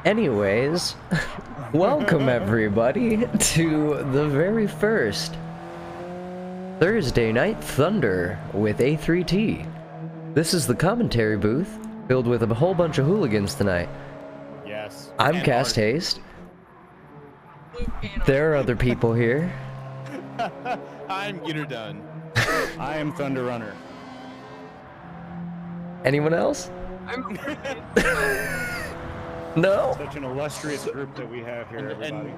Anyways, welcome everybody to the very first Thursday Night Thunder with A3T. This is the commentary booth filled with a whole bunch of hooligans tonight. Yes. I'm Cast Haste. There are other people here. I'm Geeterdonee. I am ThunderRunner. Anyone else? No? Such an illustrious group that we have here, everybody.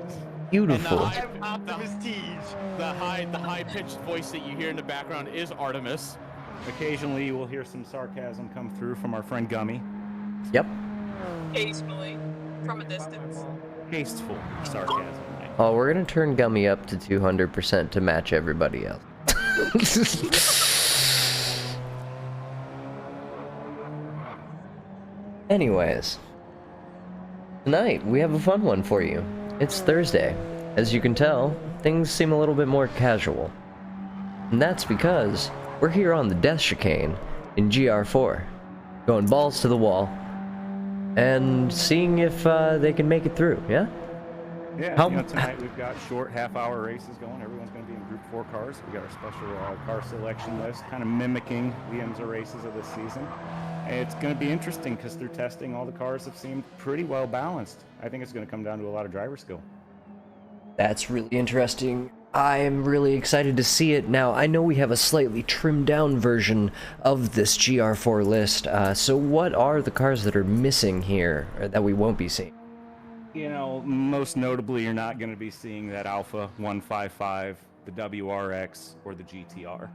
Beautiful. And the high-pitched voice that you hear in the background is Artemis. Occasionally you will hear some sarcasm come through from our friend Gummy. Yep. Occasionally, from a distance. Hasteful sarcasm. Oh, we're gonna turn Gummy up to 200% to match everybody else. Anyways, tonight we have a fun one for you. It's Thursday. As you can tell, things seem a little bit more casual. And that's because we're here on the death chicane in GR4, going balls to the wall, and seeing if they can make it through, yeah? Yeah, tonight we've got short half-hour races going. Everyone's going to be in Group 4 cars. We got our special car selection list, kind of mimicking the IMSA races of this season. And it's going to be interesting because through testing, all the cars have seemed pretty well balanced. I think it's going to come down to a lot of driver skill. That's really interesting. I am really excited to see it. Now, I know we have a slightly trimmed down version of this GR4 list, so what are the cars that are missing here that we won't be seeing? You know, most notably, you're not going to be seeing that Alpha 155, the WRX, or the GTR.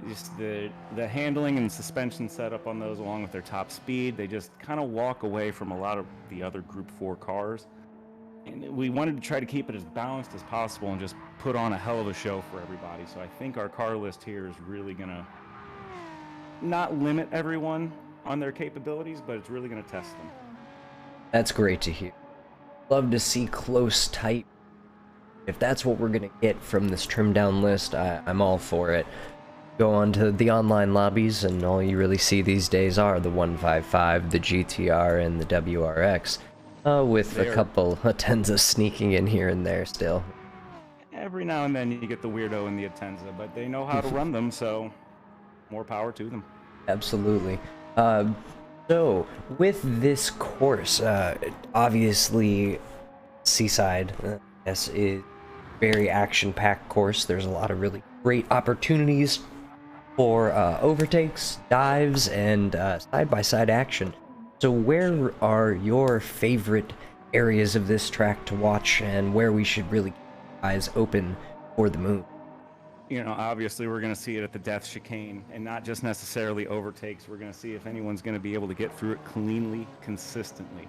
Just the handling and suspension setup on those, along with their top speed, they just kind of walk away from a lot of the other Group 4 cars. And we wanted to try to keep it as balanced as possible and just put on a hell of a show for everybody. So I think our car list here is really going to not limit everyone on their capabilities, but it's really going to test them. That's great to hear. Love to see close, tight. If that's what we're gonna get from this trimmed down list, I'm all for it. Go on to the online lobbies, and all you really see these days are the 155, the GTR, and the WRX, with a couple Atenza sneaking in here and there still. Every now and then you get the weirdo in the Atenza, but they know how to run them, so more power to them. Absolutely. So, with this course, obviously, Seaside, is a very action-packed course. There's a lot of really great opportunities for overtakes, dives, and side-by-side action. So where are your favorite areas of this track to watch, and where we should really keep our eyes open for the move? You know, obviously we're going to see it at the death chicane, and not just necessarily overtakes. We're going to see if anyone's going to be able to get through it cleanly, consistently.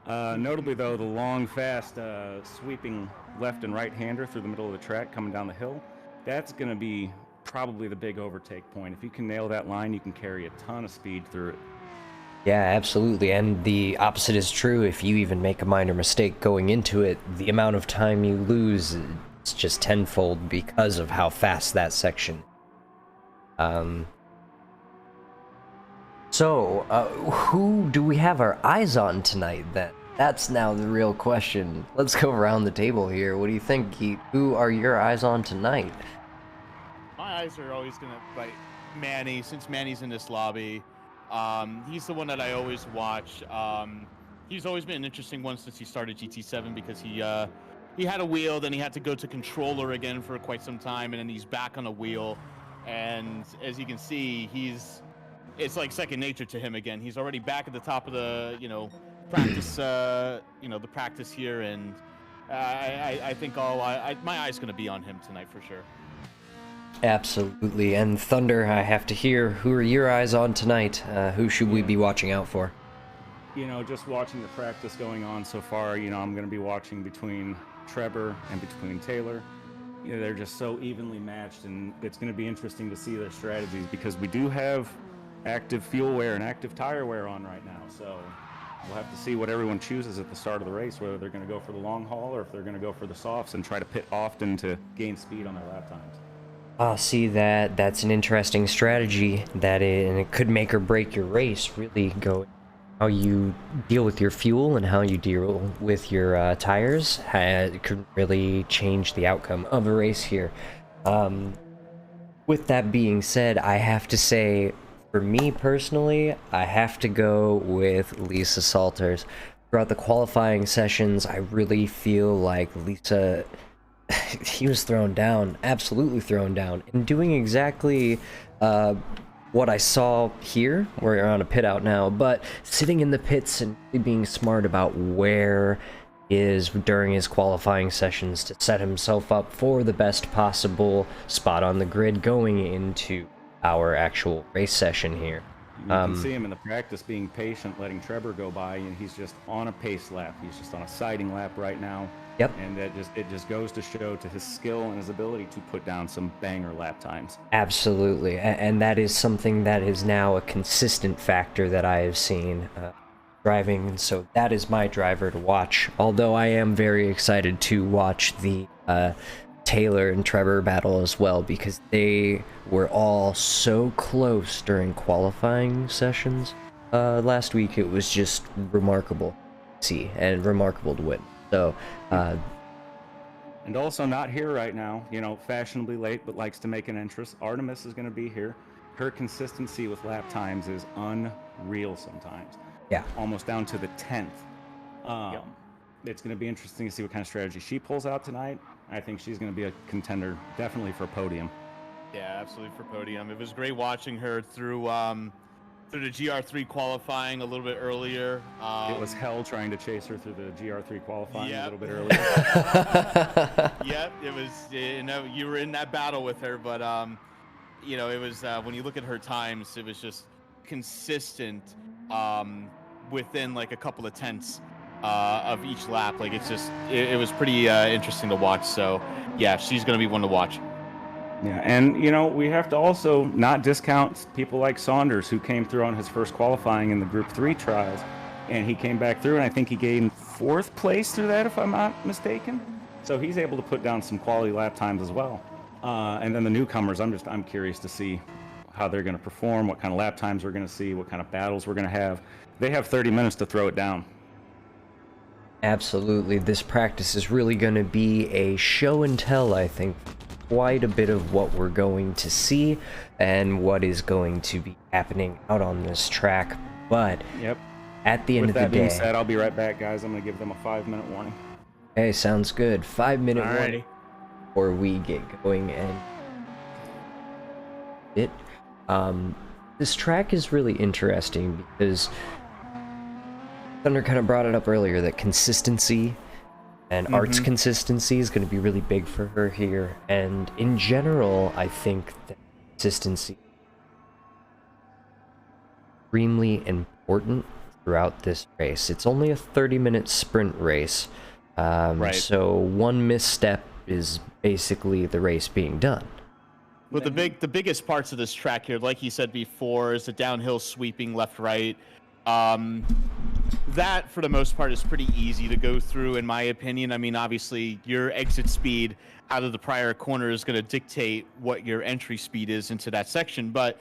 Notably, though, the long, fast, sweeping left and right-hander through the middle of the track coming down the hill, that's going to be probably the big overtake point. If you can nail that line, you can carry a ton of speed through it. Yeah, absolutely, and the opposite is true. If you even make a minor mistake going into it, the amount of time you lose, it's just tenfold because of how fast that section. So, who do we have our eyes on tonight then? That's now the real question. Let's go around the table here. What do you think, Geet? Who are your eyes on tonight? My eyes are always going to, like, Manny, since Manny's in this lobby. He's the one that I always watch. He's always been an interesting one since he started GT7 because he had a wheel, then he had to go to controller again for quite some time, and then he's back on a wheel. And as you can see, it's like second nature to him again. He's already back at the top of the, practice, the practice here, and I think my eye's going to be on him tonight for sure. Absolutely. And Thunder, I have to hear, who are your eyes on tonight? Who should we be watching out for? You know, just watching the practice going on so far, I'm going to be watching between Trevor and between Taylor. They're just so evenly matched, and it's going to be interesting to see their strategies because we do have active fuel wear and active tire wear on right now. So we'll have to see what everyone chooses at the start of the race, whether they're going to go for the long haul or if they're going to go for the softs and try to pit often to gain speed on their lap times. See, that's an interesting strategy, and it could make or break your race, really. how you deal with your fuel and how you deal with your tires could really change the outcome of a race here. With that being said, I have to say, for me personally, I have to go with Lisa Salters. Throughout the qualifying sessions, I really feel like Lisa, he was thrown down, absolutely thrown down, and doing exactly what I saw here. We're on a pit out now, but sitting in the pits and really being smart about where is during his qualifying sessions to set himself up for the best possible spot on the grid going into our actual race session here. You can see him in the practice being patient, letting Trevor go by, and he's just on a pace lap. He's just on a siding lap right now. Yep. And it just goes to show to his skill and his ability to put down some banger lap times. Absolutely, and that is something that is now a consistent factor that I have seen driving, and so that is my driver to watch. Although I am very excited to watch the Taylor and Trevor battle as well, because they were all so close during qualifying sessions last week. It was just remarkable to see and remarkable to win. So, and also not here right now, you know, fashionably late, but likes to make an entrance. Artemis is going to be here. Her consistency with lap times is unreal sometimes. yeah, Almost down to the 10th. It's going to be interesting to see what kind of strategy she pulls out tonight. I think she's going to be a contender, definitely for a podium. Yeah, absolutely for podium. It was great watching her through the GR3 qualifying a little bit earlier. It was hell trying to chase her through the GR3 qualifying a little bit earlier. Yep, it was. You know, you were in that battle with her, but you know, it was when you look at her times, it was just consistent within like a couple of tenths of each lap. Like it's just, it was pretty interesting to watch. So yeah, she's gonna be one to watch. Yeah, and you know, we have to also not discount people like Saunders, who came through on his first qualifying in the Group 3 trials, and he came back through, and I think he gained 4th place through that, if I'm not mistaken. So he's able to put down some quality lap times as well. And then the newcomers, I'm curious to see how they're going to perform, what kind of lap times we're going to see, what kind of battles we're going to have. They have 30 minutes to throw it down. absolutely. This practice is really going to be a show and tell, I think. Quite a bit of what we're going to see and what is going to be happening out on this track, but Yep. at the end With of that the being day, said, I'll be right back, guys. I'm going to give them a 5-minute warning. hey, sounds good. 5-minute warning Alrighty. before we get going. And this track is really interesting because Thunder kind of brought it up earlier, that consistency and Art's consistency is going to be really big for her here. And in general, I think that consistency is extremely important throughout this race. It's only a 30-minute sprint race. Right. So one misstep is basically the race being done. But the biggest parts of this track here, like you said before, is the downhill sweeping left right. That for the most part is pretty easy to go through, in my opinion. I mean, obviously your exit speed out of the prior corner is going to dictate what your entry speed is into that section. But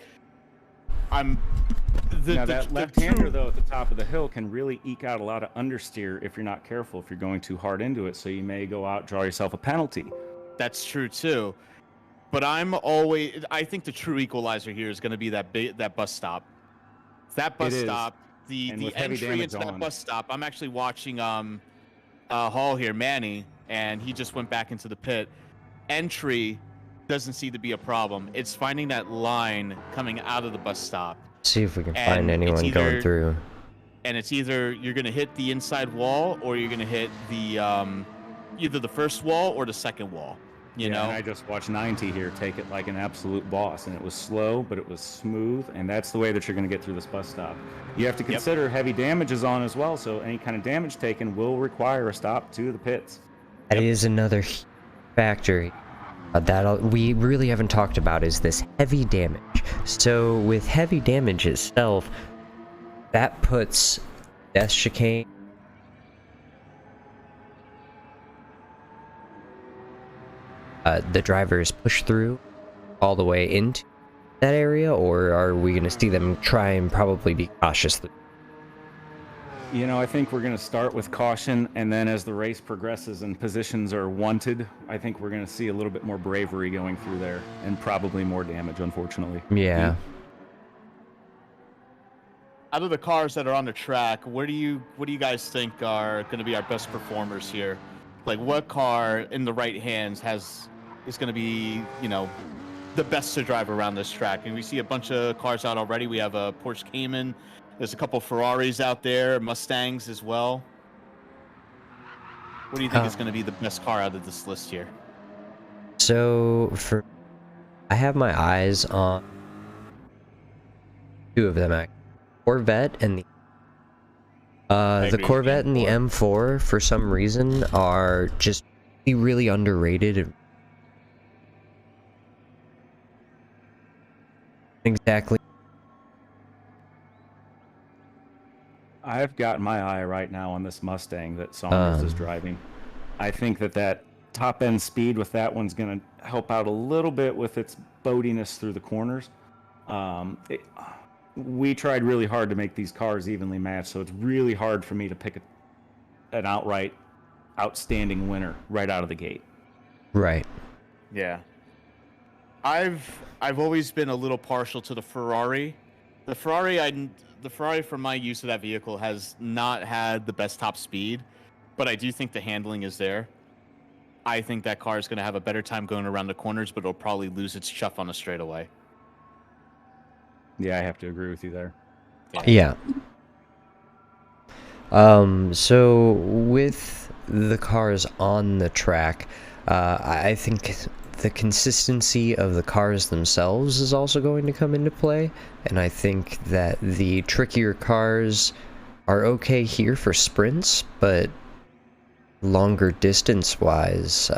That left-hander, though, at the top of the hill can really eke out a lot of understeer if you're not careful, if you're going too hard into it. So you may go out, draw yourself a penalty. That's true too. But I think the true equalizer here is going to be that bus stop. That bus stop, the entry into that bus stop. I'm actually watching Hall here, Manny, and he just went back into the pit. Entry doesn't seem to be a problem. It's finding that line coming out of the bus stop. See if we can find anyone going through. And it's either you're going to hit the inside wall or you're going to hit the either the first wall or the second wall. You know, and I just watched 90 here take it like an absolute boss, and it was slow, but it was smooth, and that's the way that you're going to get through this bus stop. You have to consider heavy damage is on as well, so any kind of damage taken will require a stop to the pits. That is another factor that we really haven't talked about, is this heavy damage. So with heavy damage itself, that puts Death Chicane the drivers push through all the way into that area, or are we going to see them try and probably be cautious? You know, I think we're going to start with caution, and then as the race progresses and positions are wanted, I think we're going to see a little bit more bravery going through there, and probably more damage, unfortunately. Yeah. Out of the cars that are on the track, what do you guys think are going to be our best performers here? Like, what car in the right hands is going to be, you know, the best to drive around this track? And we see a bunch of cars out already. We have a Porsche Cayman. There's a couple Ferraris out there, Mustangs as well. What do you think is going to be the best car out of this list here? So I have my eyes on two of them. Corvette and the Corvette and the M4 for some reason are just really underrated. Exactly. I've got my eye right now on this Mustang that Saunders is driving. I think that top end speed with that one's going to help out a little bit with its boatiness through the corners. We tried really hard to make these cars evenly matched, so it's really hard for me to pick an outright outstanding winner right out of the gate. Right. Yeah. I've always been a little partial to the Ferrari. The Ferrari for my use of that vehicle has not had the best top speed, but I do think the handling is there. I think that car is going to have a better time going around the corners, but it'll probably lose its chuff on a straightaway. Yeah, I have to agree with you there. Yeah. So with the cars on the track, I think the consistency of the cars themselves is also going to come into play, and I think that the trickier cars are okay here for sprints, but longer distance wise,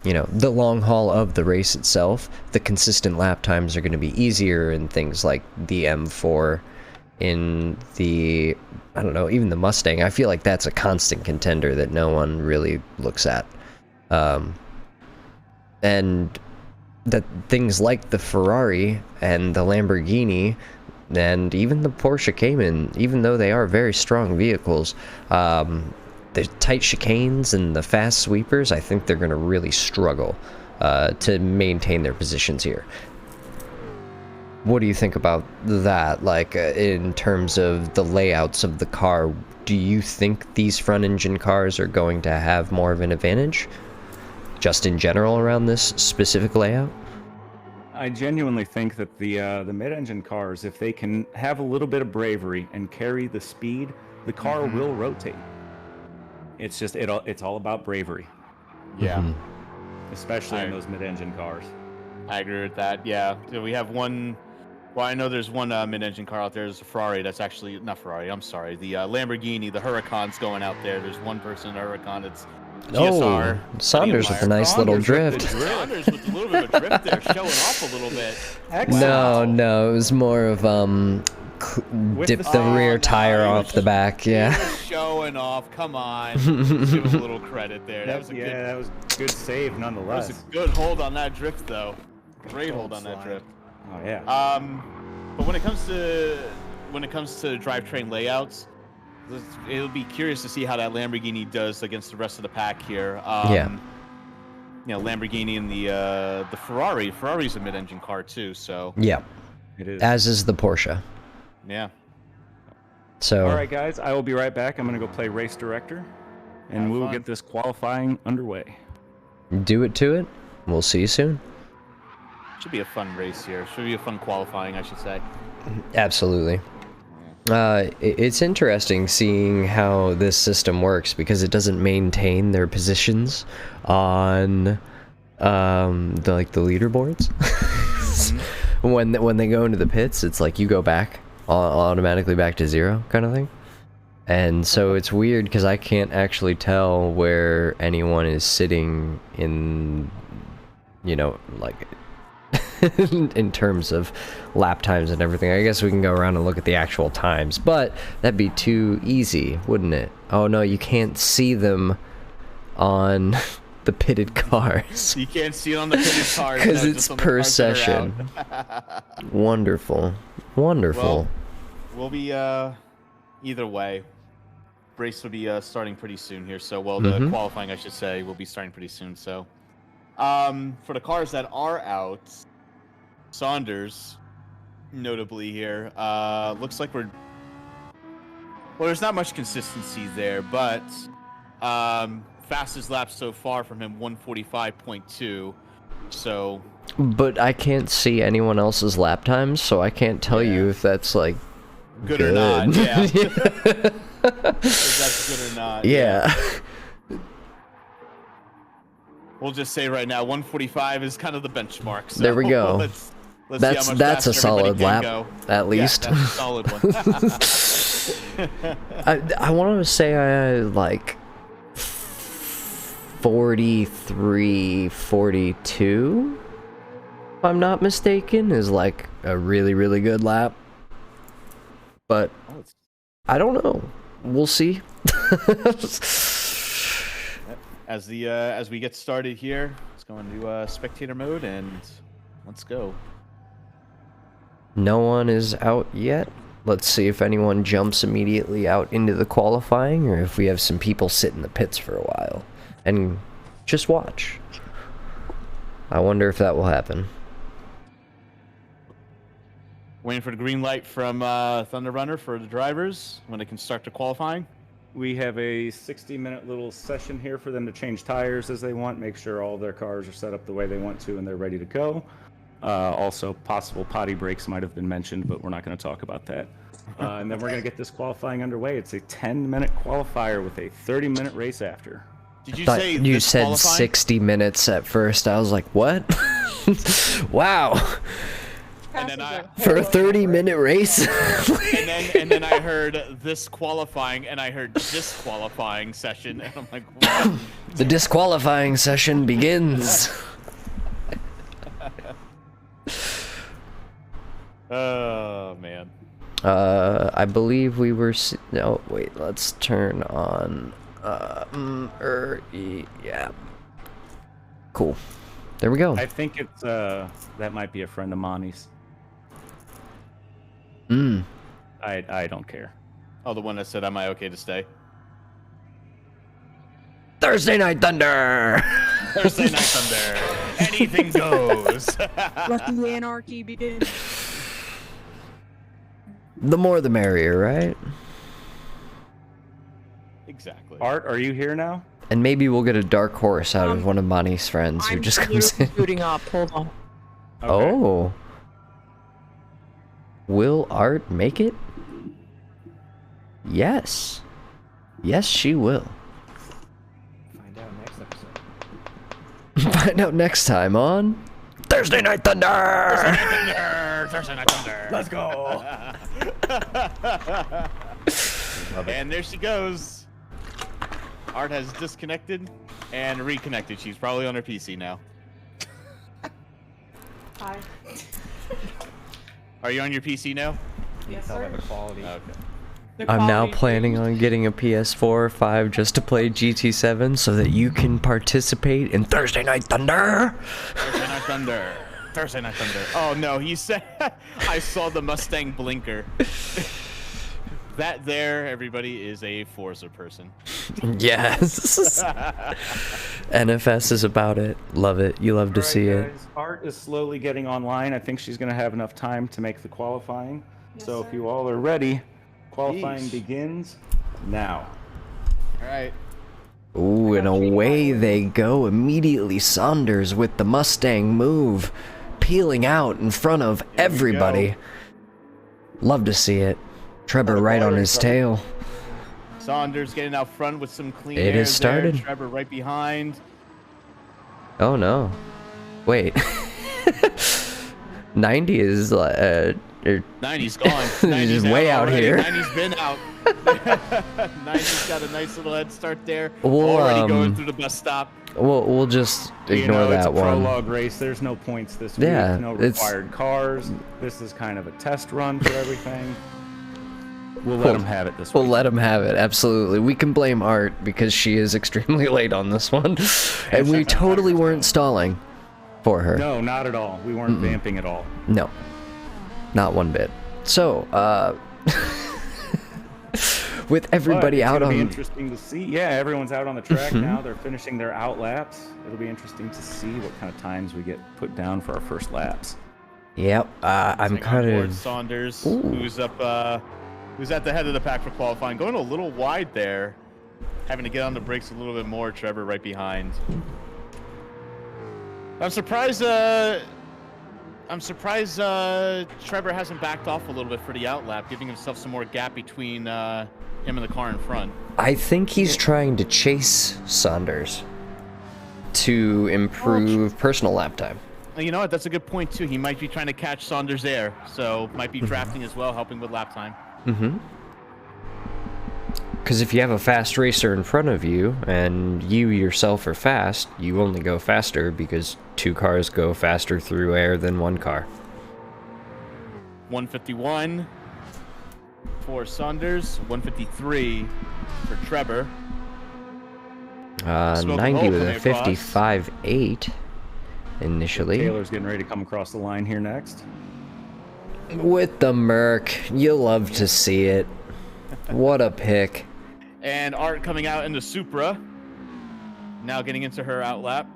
you know, the long haul of the race itself, the consistent lap times are going to be easier in things like the M4, in the, I don't know, even the Mustang. I feel like that's a constant contender that no one really looks at. And that things like the Ferrari and the Lamborghini and even the Porsche Cayman, even though they are very strong vehicles, the tight chicanes and the fast sweepers, I think they're going to really struggle to maintain their positions here. What do you think about that? Like, in terms of the layouts of the car, do you think these front-engine cars are going to have more of an advantage, just in general, around this specific layout? I genuinely think that the mid-engine cars, if they can have a little bit of bravery and carry the speed, the car will rotate. It's just it's all about bravery. Yeah. Especially in those mid-engine cars. I agree with that. Yeah. So we have one. Well, I know there's one mid-engine car out there. There's a Ferrari that's actually not Ferrari. I'm sorry. The Lamborghini, the Huracan's going out there. There's one person in a Huracan. It's GSR. Oh, Saunders with a nice little drift. Saunders with a little bit of a drift there, showing off a little bit. Excellent. No, it was more of dip the rear tire off the back. Yeah. Showing off. Come on. Give him a little credit there. That was a that was a good save nonetheless. That was a good hold on that drift, though. Great hold on that drift. Oh yeah. But when it comes to drivetrain layouts, it'll be curious to see how that Lamborghini does against the rest of the pack here. Yeah. You know, Lamborghini and the Ferrari. Ferrari's a mid-engine car too, so. Yeah. It is. As is the Porsche. Yeah. So. All right, guys. I will be right back. I'm gonna go play race director, and we will get this qualifying underway. Do it to it. We'll see you soon. Should be a fun race here. Should be a fun qualifying, I should say. Absolutely. It's interesting seeing how this system works because it doesn't maintain their positions on the leaderboards. When they go into the pits, it's like you go back automatically back to 0 kind of thing. And so it's weird because I can't actually tell where anyone is sitting in, you know, like in terms of lap times and everything. I guess we can go around and look at the actual times, but that'd be too easy, wouldn't it? Oh no, you can't see them on the pitted cars. You can't see it on the pitted cars because it's per session. Wonderful. Well, we'll be either way. race will be starting pretty soon here. So, well, the qualifying, I should say, will be starting pretty soon. So, for the cars that are out, Saunders, notably here, looks like we're... Well, there's not much consistency there, but fastest lap so far from him, 1:45.2. So... But I can't see anyone else's lap times, so I can't tell you if that's, like, good or not, yeah. If that's good or not. Yeah. We'll just say right now, 1:45 is kind of the benchmark. So there we go. Let's see how much that's a faster solid everybody can lap, go. at least. Yeah, that's a solid one. I want to say I had, like, 43, 42, if I'm not mistaken, is, like, a really, really good lap. But I don't know. We'll see. As we get started here, let's go into spectator mode and let's go. No one is out yet. Let's see if anyone jumps immediately out into the qualifying, or if we have some people sit in the pits for a while and just watch. I wonder if that will happen. Waiting for the green light from ThunderRunner for the drivers when they can start the qualifying. We have a 60-minute little session here for them to change tires as they want, make sure all their cars are set up the way they want to and they're ready to go. Also, possible potty breaks might have been mentioned, but we're not going to talk about that. And then we're going to get this qualifying underway. It's a 10-minute qualifier with a 30-minute race after. Did you Thought say you this said qualifying? 60 minutes at first. I was like, what? Wow. And then For a 30-minute race? and then I heard this qualifying, and I heard disqualifying session, and I'm like, what? The disqualifying session begins. Oh man. I believe we were. No, wait. Let's turn on. Yeah. Cool. There we go. I think it's that might be a friend of Monty's. I don't care. Oh, the one that said, "Am I okay to stay?" Thursday Night Thunder. Thursday Night Thunder. Anything goes. Let the anarchy begin. The more the merrier, right? Exactly. Art, are you here now? And maybe we'll get a dark horse out of one of Monty's friends who I'm just comes in. booting up. Hold on. Okay. Oh. Will Art make it? Yes. Yes, she will. Find out next episode. Find out next time on Thursday Night Thunder! Thursday Night Thunder. Let's go. And there she goes. Art has disconnected and reconnected. She's probably on her PC now. Hi. Are you on your PC now? Yes, Tell by sir. the quality. Okay. The I'm now quality planning changed. on getting a PS4 or 5 just to play GT7 so that you can participate in Thursday Night Thunder! Thursday Night Thunder. Thursday Night Thunder. Oh no, he said I saw the Mustang blinker. That there, everybody, is a Forza person. Yes! NFS is about it. Love it. You love to All right, see it. guys, Art is slowly getting online. I think she's going to have enough time to make the qualifying. Yes, So sir. if you all are ready, qualifying Jeez. begins now. All right. Ooh, and away they go. Immediately Saunders with the Mustang move. Peeling out in front of everybody. Love to see it. Trevor right on his tail. Saunders getting out front with some clean It air has started. there. Trevor right behind. Oh no. Wait. 90 is 90's gone. 90's He's way out already. here. 90's been out. 90's got a nice little head start there. We'll, Already going through the bus stop. we'll just You ignore know, it's that a one. prologue race. There's no points this Yeah, week. No it's- required cars. This is kind of a test run for everything. We'll let Cool. them have it this We'll week. let him have it, absolutely. We can blame Art because she is extremely late on this one. And we totally weren't stalling for her. No, not at all. We weren't vamping at all. No. Not one bit. So, with But everybody it's out gonna be on. interesting to see. Yeah, everyone's out on the track Mhm. now. They're finishing their out laps. It'll be interesting to see what kind of times we get put down for our first laps. Yep. I'm Take on kind board of. Saunders, Ooh. who's up, who's at the head of the pack for qualifying, going a little wide there, having to get on the brakes a little bit more. Trevor right behind. I'm surprised. Trevor hasn't backed off a little bit for the out lap, giving himself some more gap between him and the car in front. I think he's trying to chase Saunders to improve personal lap time. You know what? That's a good point too. He might be trying to catch Saunders there, so might be drafting as well, helping with lap time. Mm-hmm. Because if you have a fast racer in front of you and you yourself are fast, you only go faster because two cars go faster through air than one car. 151 for Saunders, 153 for Trevor. 90 with a coming across. 55.8 initially. Taylor's getting ready to come across the line here next. With the Merc, you love to see it. What a pick. And Art coming out in the Supra. Now getting into her out lap.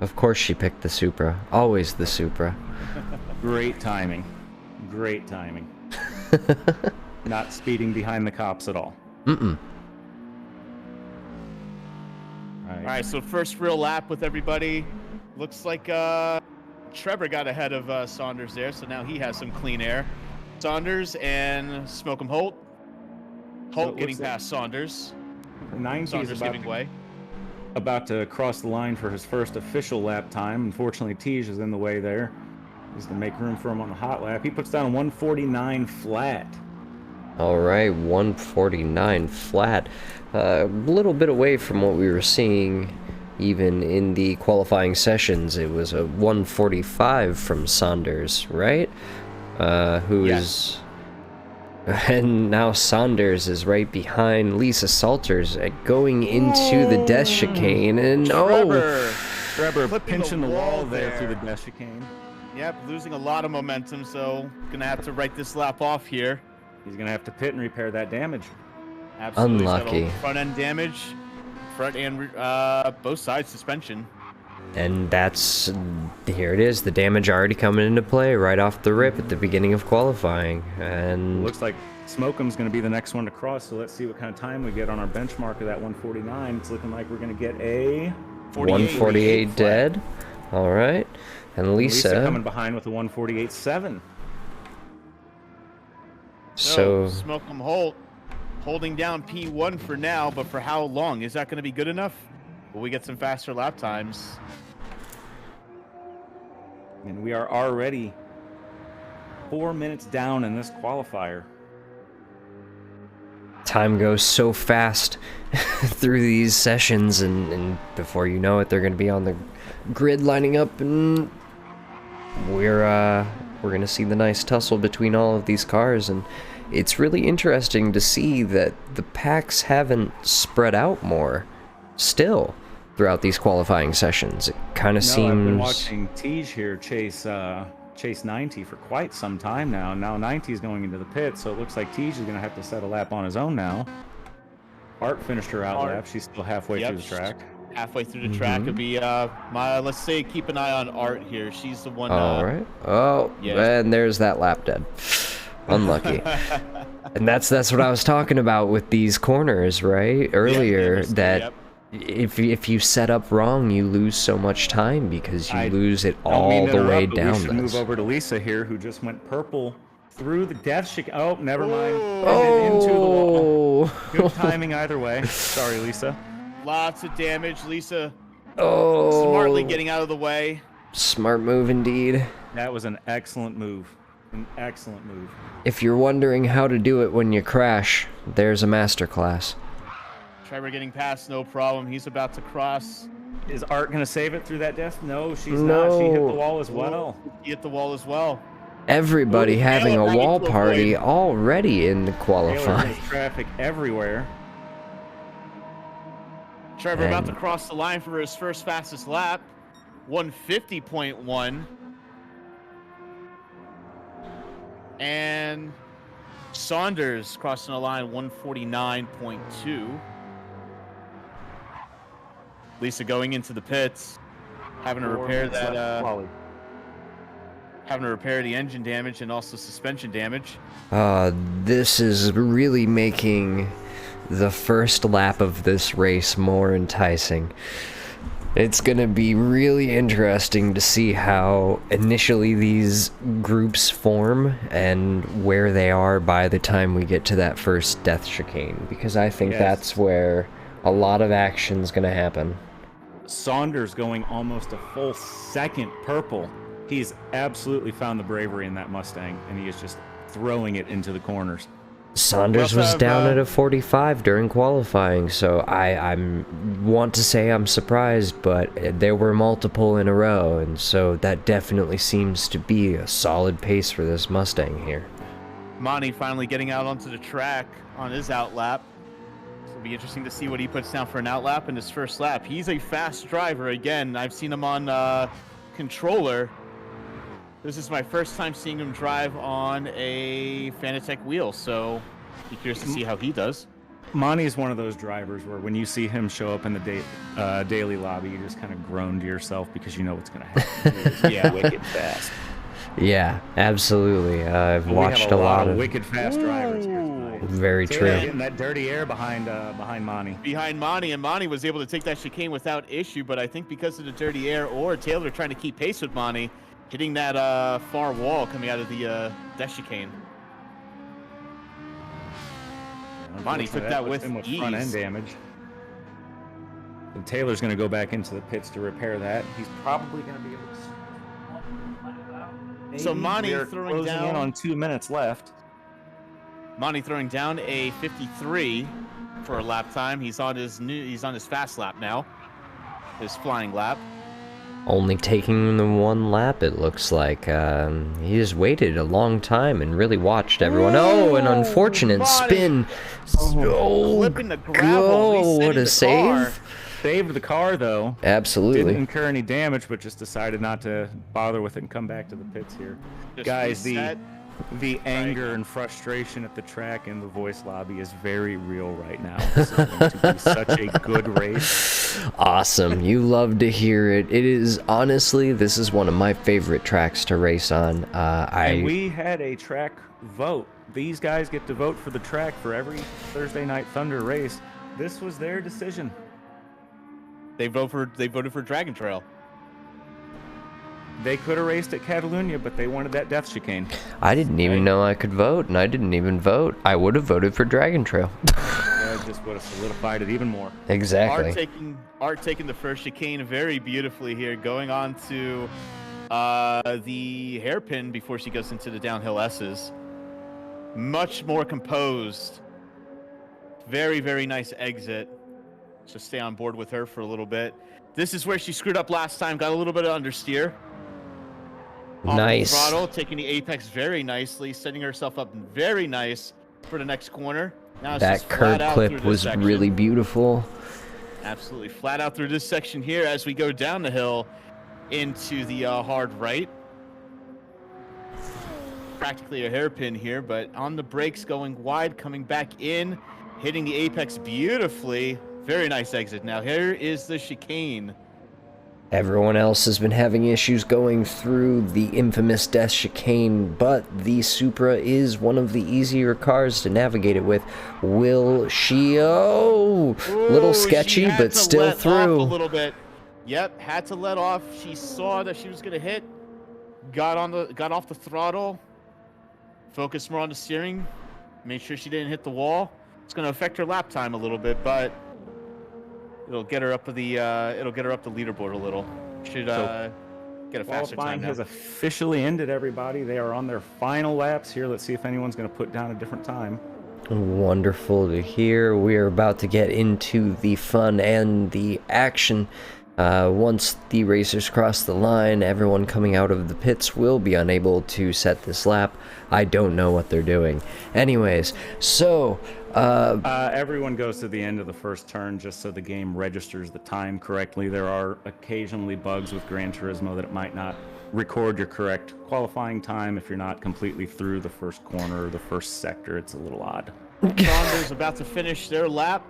Of course she picked the Supra. Always the Supra. Great timing. Great timing. Not speeding behind the cops at all. Mm-mm. All right, so first real lap with everybody. Looks like Trevor got ahead of Saunders there, so now he has some clean air. Saunders and Smoke'em Holt. Holt getting past Saunders. 90 Saunders is giving way. about to cross the line for his first official lap time. Unfortunately, Tej is in the way there. He's going to make room for him on the hot lap. He puts down 149 flat. All right, 149 flat. A little bit away from what we were seeing even in the qualifying sessions. It was a 145 from Saunders, right? Who is... And now Saunders is right behind Lisa Salters going into the death chicane. And Trevor clipping pinching the wall there there. through the dash chicane. Yep, losing a lot of momentum, so gonna have to write this lap off here. He's going to have to pit and repair that damage. Absolutely. He's got a Unlucky. front end damage, front and both sides suspension. And that's, here it is, the damage already coming into play right off the rip at the beginning of qualifying. And Looks like Smoke'em's going to be the next one to cross, so let's see what kind of time we get on our benchmark of that 149. It's looking like we're going to get a 148 flat. dead. All right. And Lisa Lisa, coming behind with a 148.7. so Smoke'em Holt holding down P1 for now, but for how long? Is that going to be good enough? Will we get some faster lap times? And we are already 4 minutes down in this qualifier. time goes so fast through these sessions, and before you know it, they're going to be on the grid lining up, and we're gonna see the nice tussle between all of these cars. And it's really interesting to see that the packs haven't spread out more still throughout these qualifying sessions. It kind of I've been seems watching Tej here chase 90 for quite some time now. Now 90 is going into the pit, so it looks like Tej is going to have to set a lap on his own now. Art finished her out lap. She's still halfway through the track. Halfway through the track. It'll be let's say keep an eye on Art here. She's the one. all right. Oh, yeah. and there's that lap dead. Unlucky. And that's what I was talking about with these corners, right? Earlier, that if you set up wrong, you lose so much time because you lose it all the way down. We should move over to Lisa here, who just went purple through the death chick. Oh, never mind. Into the wall. Good timing either way. Sorry, Lisa. Lots of damage. Lisa Oh, smartly getting out of the way. smart move indeed. That was an excellent move. An excellent move. If you're wondering how to do it when you crash, there's a masterclass. Trevor getting past, no problem. He's about to cross. Is Art going to save it through that death? No, she's not. She hit the wall as well. He hit the wall as well. Everybody having a Taylor wall running to party avoid. already in the Taylor qualifying. has traffic everywhere. Trevor about to And- cross the line for his first fastest lap. 150.1. And Saunders crossing the line 149.2. Lisa going into the pits, having to repair that, having to repair the engine damage and also suspension damage. This is really making the first lap of this race more enticing. It's gonna be really interesting to see how initially these groups form and where they are by the time we get to that first death chicane, because I think that's where a lot of action's gonna happen. Saunders going almost a full second purple. He's absolutely found the bravery in that Mustang, and he is just throwing it into the corners. Saunders was down at a 45 during qualifying, so I want to say I'm surprised, but there were multiple in a row, and so that definitely seems to be a solid pace for this Mustang here. Monty finally getting out onto the track on his outlap. It'll be interesting to see what he puts down for an outlap in his first lap. He's a fast driver. Again, I've seen him on controller. This is my first time seeing him drive on a Fanatec wheel, so be curious to see how he does. Monty is one of those drivers where when you see him show up in the daily lobby, you just kind of groan to yourself because you know what's going to happen. Yeah, wicked fast. Yeah, absolutely. I've watched a lot of wicked fast drivers here tonight. Very true. Getting that dirty air behind Monty. Behind Monty, and Monty was able to take that chicane without issue, but I think because of the dirty air or Taylor trying to keep pace with Monty, hitting that far wall coming out of the death chicane. Monty took that with ease. Front end damage. And Taylor's going to go back into the pits to repair that. He's probably going to be able to. So Monty throwing down in on 2 minutes left. Monty throwing down a 53 for a lap time. He's on his fast lap now. His flying lap. Only taking the one lap, it looks like. He just waited a long time and really watched everyone. Oh, an unfortunate spin. Flipping the gravel. What a save. Saved the car, though. Absolutely. Didn't incur any damage, but just decided not to bother with it and come back to the pits here. Guys, the anger and frustration at the track and the voice lobby is very real right now. This is going to be such a good race. Awesome. You love to hear it. It is, honestly, this is one of my favorite tracks to race on. And we had a track vote. These guys get to vote for the track for every Thursday Night Thunder race. This was their decision. They voted for Dragon Trail. They could have raced at Catalunya, but they wanted that death chicane. I didn't even know I could vote, and I didn't even vote. I would have voted for Dragon Trail. That just would have solidified it even more. Exactly. Art taking the first chicane very beautifully here, going on to the hairpin before she goes into the downhill S's. Much more composed. Very, very nice exit. So stay on board with her for a little bit. This is where she screwed up last time, got a little bit of understeer. Nice. Off the throttle, taking the apex very nicely, setting herself up very nice for the next corner. Now that curb clip was really beautiful. Absolutely flat out through this section here as we go down the hill into the hard right. Practically a hairpin here, but on the brakes going wide, coming back in, hitting the apex beautifully. Very nice exit. Now here is the chicane. Everyone else has been having issues going through the infamous death chicane, but the Supra is one of the easier cars to navigate it with. Will she? Oh, little sketchy, but still through. A little bit. Yep, had to let off. She saw that she was gonna hit. Got off the throttle. Focused more on the steering. Made sure she didn't hit the wall. It's gonna affect her lap time a little bit, but it'll get her up to the leaderboard a little. Should get a faster time now. Has officially ended, everybody. They are on their final laps here. Let's see if anyone's going to put down a different time. Wonderful to hear. We are about to get into the fun and the action. Once the racers cross the line, everyone coming out of the pits will be unable to set this lap. I don't know what they're doing. Anyways, so Everyone goes to the end of the first turn just so the game registers the time correctly. There are occasionally bugs with Gran Turismo that it might not record your correct qualifying time if you're not completely through the first corner or the first sector. It's a little odd. Saunders about to finish their lap.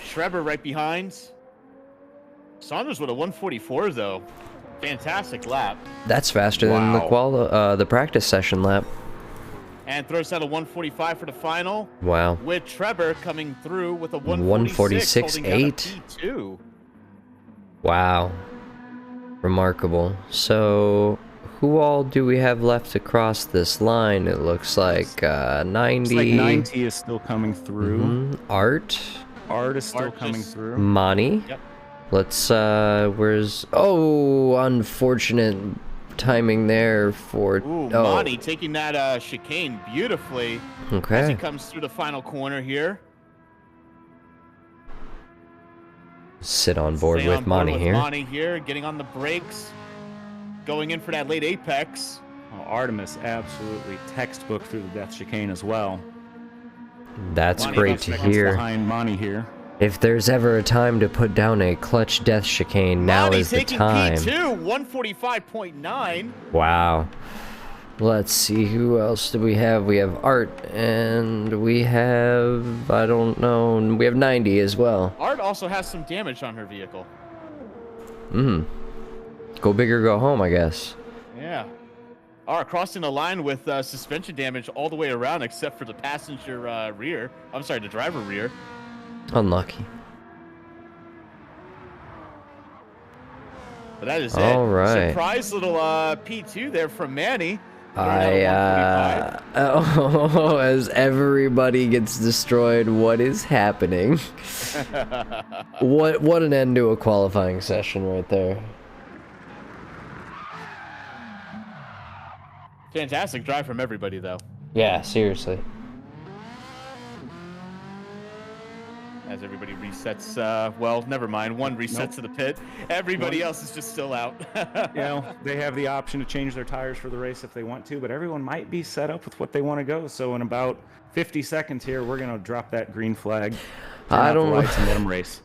Trevor right behind. Saunders with a 144 though. Fantastic lap. That's faster than the practice session lap. And throws out a 145 for the final. Wow. With Trevor coming through with a 146.8. 146.8. Wow. Remarkable. So, who all do we have left to cross this line? It looks like 90. Looks like 90 is still coming through. Art. Art is still Art coming just- through. Monty. Yep. Let's, where's... Oh, unfortunate timing there for... Ooh, oh. Monty taking that chicane beautifully as he Okay. comes through the final corner here. Sit on board Stay with on board Monty with here. Monty here, getting on the brakes, going in for that late apex. Oh, Artemis absolutely textbook through the death chicane as well. That's Monty great about to seconds hear. Behind Monty here. If there's ever a time to put down a clutch death chicane, now Monty is the taking time. P2, 145.9. Wow. Let's see, who else do we have? We have Art, and we have, I don't know, we have 90 as well. Art also has some damage on her vehicle. Go big or go home, I guess. Yeah. Art crossing the line with suspension damage all the way around except for the passenger rear. I'm sorry, the driver rear. Unlucky. But that is it. All right. Surprise little P2 there from Manny. Oh, as everybody gets destroyed, what is happening? What an end to a qualifying session right there. Fantastic drive from everybody, though. Yeah, seriously. As everybody resets, well, never mind. One resets to the pit. Everybody else is just still out. You know, they have the option to change their tires for the race if they want to, but everyone might be set up with what they want to go. So in about 50 seconds here, we're going to drop that green flag. I don't know. And let them race.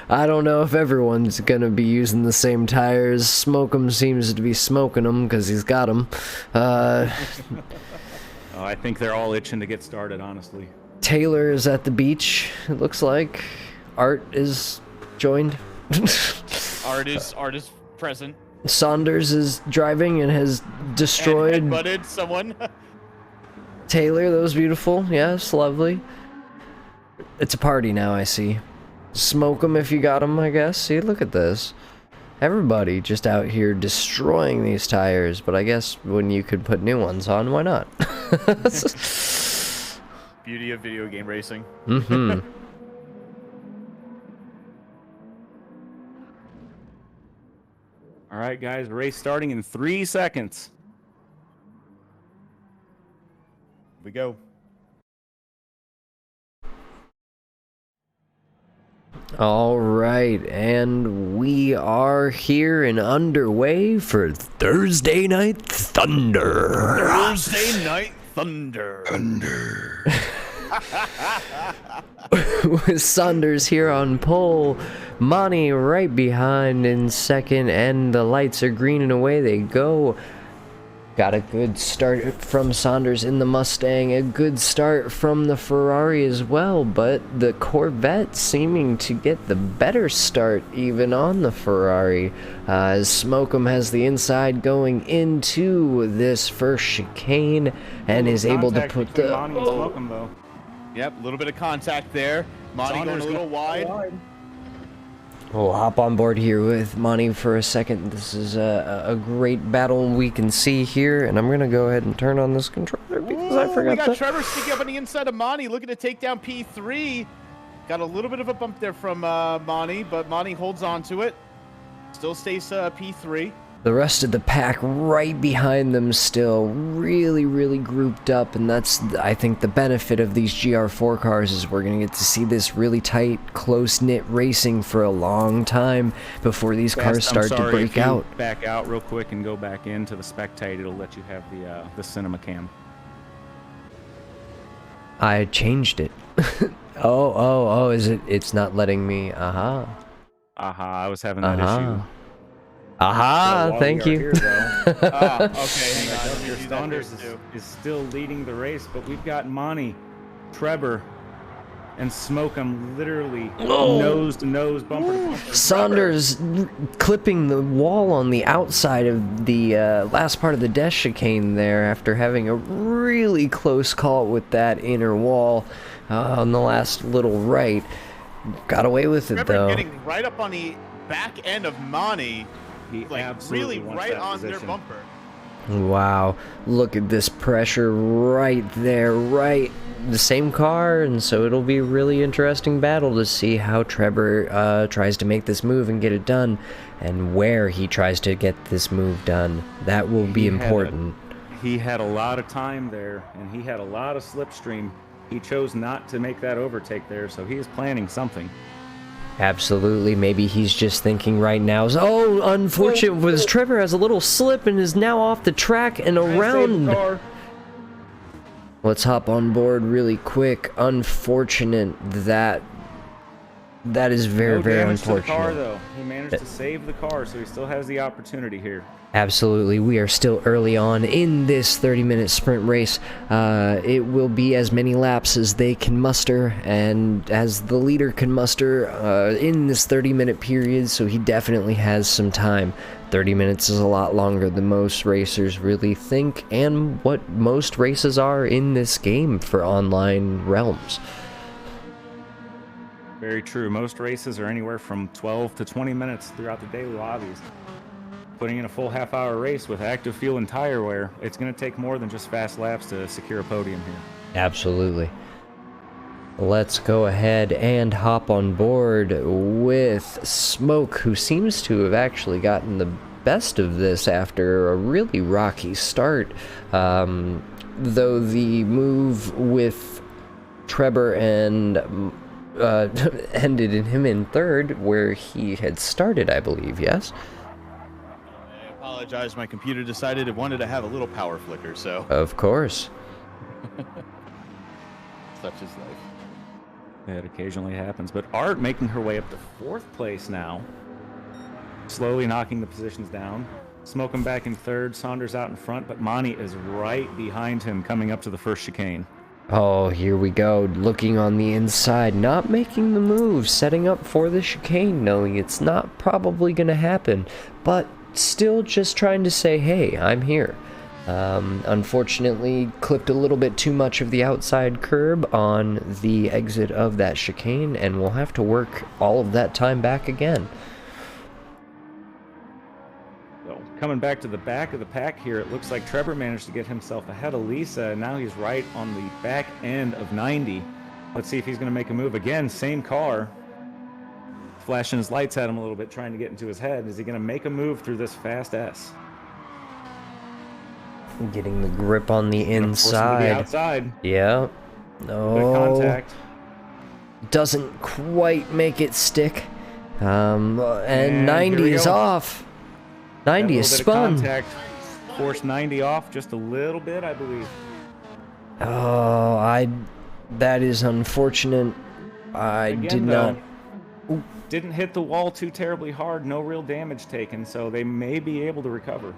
I don't know if everyone's gonna be using the same tires. Smoke'em seems to be smoking them because he's got them. Oh, I think they're all itching to get started, honestly. Taylor is at the beach, it looks like. Art is joined. Art is present. Saunders is driving and has destroyed And headbutted someone. Taylor. That was beautiful. Yes, lovely. It's a party now, I see. Smoke them if you got them, I guess. See, look at this. Everybody just out here destroying these tires, but I guess when you could put new ones on, why not? Beauty of video game racing. Mm-hmm. All right, guys, race starting in 3 seconds. We go. All right, and we are here and underway for Thursday Night Thunder. Thursday Night Thunder. With Saunders here on pole, Monty right behind in second, and the lights are green and away they go. Got a good start from Saunders in the Mustang, a good start from the Ferrari as well, but the Corvette seeming to get the better start even on the Ferrari, as Smoke'em has the inside going into this first chicane and is able to put the... Monty and Smoke'em, though. Yep, a little bit of contact there. Monty going a little wide. We'll hop on board here with Monty for a second. This is a great battle we can see here, and I'm going to go ahead and turn on this controller because I forgot We got that. Trevor sneaking up on the inside of Monty, looking to take down P3. Got a little bit of a bump there from Monty, but Monty holds on to it. Still stays P3. The rest of the pack right behind them still really grouped up, and that's, I think, the benefit of these GR4 cars is we're going to get to see this really tight, close-knit racing for a long time before these cars start to break out. Back out real quick and go back into the spectate. It'll let you have the cinema cam. I changed it. Oh, is it? It's not letting me. Aha, I was having that issue. Aha. Aha, while thank we are you. here, though, Okay, hang on. let me Your do that Saunders here, too. is still leading the race, but we've got Monty, Trevor, and Smoke'em literally nose to nose, bumper to bumper. Saunders clipping the wall on the outside of the last part of the death chicane there after having a really close call with that inner wall on the last little right. Got away with it, Trevor though. getting right up on the back end of Monty, He like absolutely really wants right that on their position. bumper. Wow, look at this pressure right there, right the same car, and so it'll be a really interesting battle to see how Trevor tries to make this move and get it done, and where he tries to get this move done. That will be important. He had a lot of time there, and he had a lot of slipstream. He chose not to make that overtake there, so he is planning something. Absolutely, maybe he's just thinking right now, oh, unfortunate, was Trevor has a little slip and is now off the track and around. Let's hop on board really quick. Unfortunate that is very, very damage to unfortunate. the car, though. He managed to save the car, so he still has the opportunity here. Absolutely, we are still early on in this 30-minute sprint race. It will be as many laps as they can muster, and as the leader can muster in this 30-minute period, so he definitely has some time. 30 minutes is a lot longer than most racers really think, and what most races are in this game for online realms. Very true. Most races are anywhere from 12 to 20 minutes throughout the daily lobbies. Putting in a full half-hour race with active fuel and tire wear, it's going to take more than just fast laps to secure a podium here. Absolutely. Let's go ahead and hop on board with Smoke, who seems to have actually gotten the best of this after a really rocky start. Though the move with Trevor and ended in him in third, where he had started, I believe, yes? I apologize, my computer decided it wanted to have a little power flicker, so Of course. such is life. It occasionally happens, but Art making her way up to fourth place now. Slowly knocking the positions down. Smoking back in third, Saunders out in front, but Monty is right behind him coming up to the first chicane. Oh, here we go, looking on the inside, not making the move, setting up for the chicane, knowing it's not probably going to happen, but still just trying to say, hey, I'm here. Unfortunately, clipped a little bit too much of the outside curb on the exit of that chicane, and we'll have to work all of that time back again. So, coming back to the back of the pack here, it looks like Trevor managed to get himself ahead of Lisa, and now he's right on the back end of 90. Let's see if he's going to make a move again. Same car. Flashing his lights at him a little bit, trying to get into his head. Is he going to make a move through this fast S? Getting the grip on the Force him to the inside. outside. Yeah. Bit No. of contact. Doesn't quite make it stick. And And 90 here we is go. off. That 90 is little bit of spun. contact forced 90 off just a little bit, I believe. Oh, that is unfortunate. I Again, did though, not. Didn't hit the wall too terribly hard, no real damage taken, so they may be able to recover.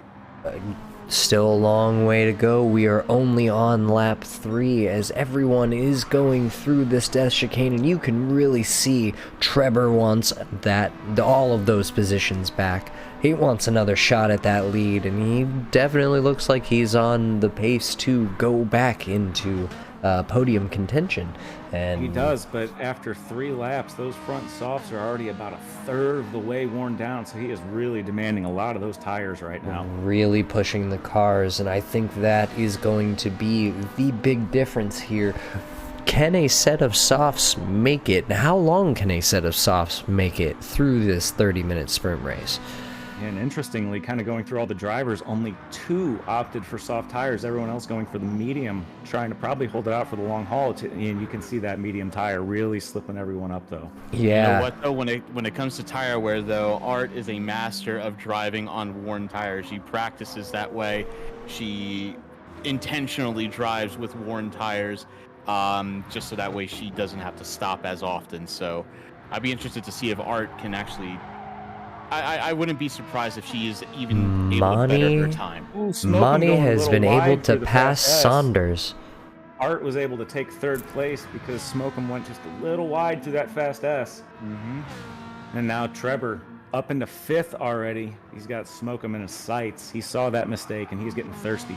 Still a long way to go. We are only on lap 3 as everyone is going through this death chicane, and you can really see Trevor wants all of those positions back. He wants another shot at that lead, and he definitely looks like he's on the pace to go back into podium contention. And He does, but after 3 laps, those front softs are already about a third of the way worn down, so he is really demanding a lot of those tires right now. really pushing the cars, and I think that is going to be the big difference here. Can a set of softs make it? How long can a set of softs make it through this 30-minute sprint race? And interestingly, kind of going through all the drivers, only 2 opted for soft tires. Everyone else going for the medium, trying to probably hold it out for the long haul. And you can see that medium tire really slipping everyone up, though. Yeah. You know what though? When it comes to tire wear though, Art is a master of driving on worn tires. She practices that way. She intentionally drives with worn tires. just so that way she doesn't have to stop as often. So I'd be interested to see if Art can actually. I wouldn't be surprised if she is even able to better her time. Ooh, Smokum Monty going a has little been able wide to through the pass fast S. Saunders. Art was able to take 3rd place because Smokum went just a little wide through that fast S. And now Trevor up into 5th already. He's got Smokum in his sights. He saw that mistake and he's getting thirsty.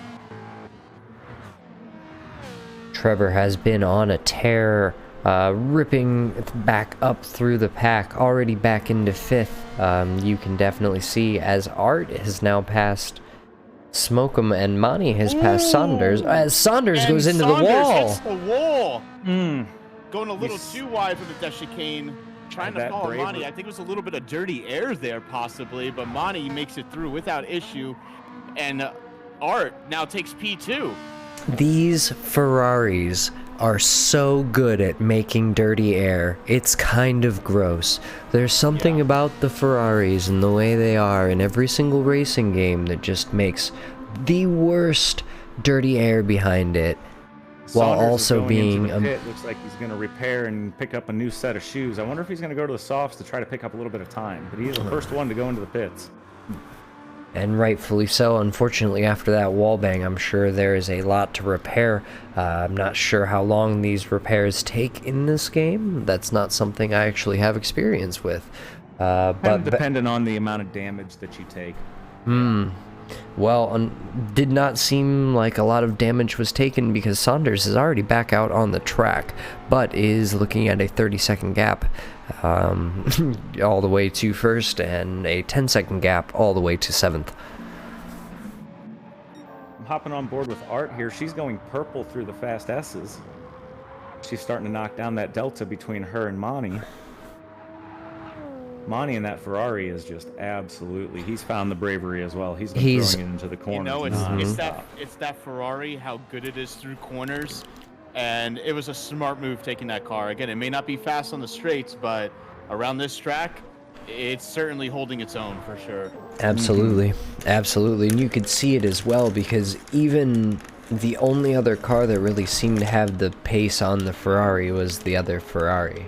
Trevor has been on a tear, ripping back up through the pack, already back into 5th. You can definitely see as Art has now passed Smokum and Monty has passed Saunders, as Saunders goes into the wall. Hits the wall. Going a little too wide for the death chicane. Trying to follow Monty. I think it was a little bit of dirty air there possibly, but Monty makes it through without issue. And Art now takes P2. These Ferraris are so good at making dirty air. It's kind of gross. There's something about the Ferraris and the way they are in every single racing game that just makes the worst dirty air behind it, while Saunders also is going being into the pit. Looks like he's going to repair and pick up a new set of shoes. I wonder if he's going to go to the softs to try to pick up a little bit of time. But he's the first one to go into the pits. and rightfully so. Unfortunately, after that wall bang, I'm sure there is a lot to repair. I'm not sure how long these repairs take in this game. That's not something I actually have experience with. But depending on the amount of damage that you take. Well, did not seem like a lot of damage was taken because Saunders is already back out on the track, but is looking at a 30-second gap all the way to first and a 10-second gap all the way to 7th. I'm hopping on board with Art here. She's going purple through the fast S's. She's starting to knock down that delta between her and Monty. Monty in that Ferrari is just absolutely, he's found the bravery as well. He's been throwing it into the corners. You know, it's that Ferrari, how good it is through corners. And it was a smart move taking that car. Again, it may not be fast on the straights, but around this track, it's certainly holding its own for sure. Absolutely. Absolutely. And you could see it as well because even the only other car that really seemed to have the pace on the Ferrari was the other Ferrari.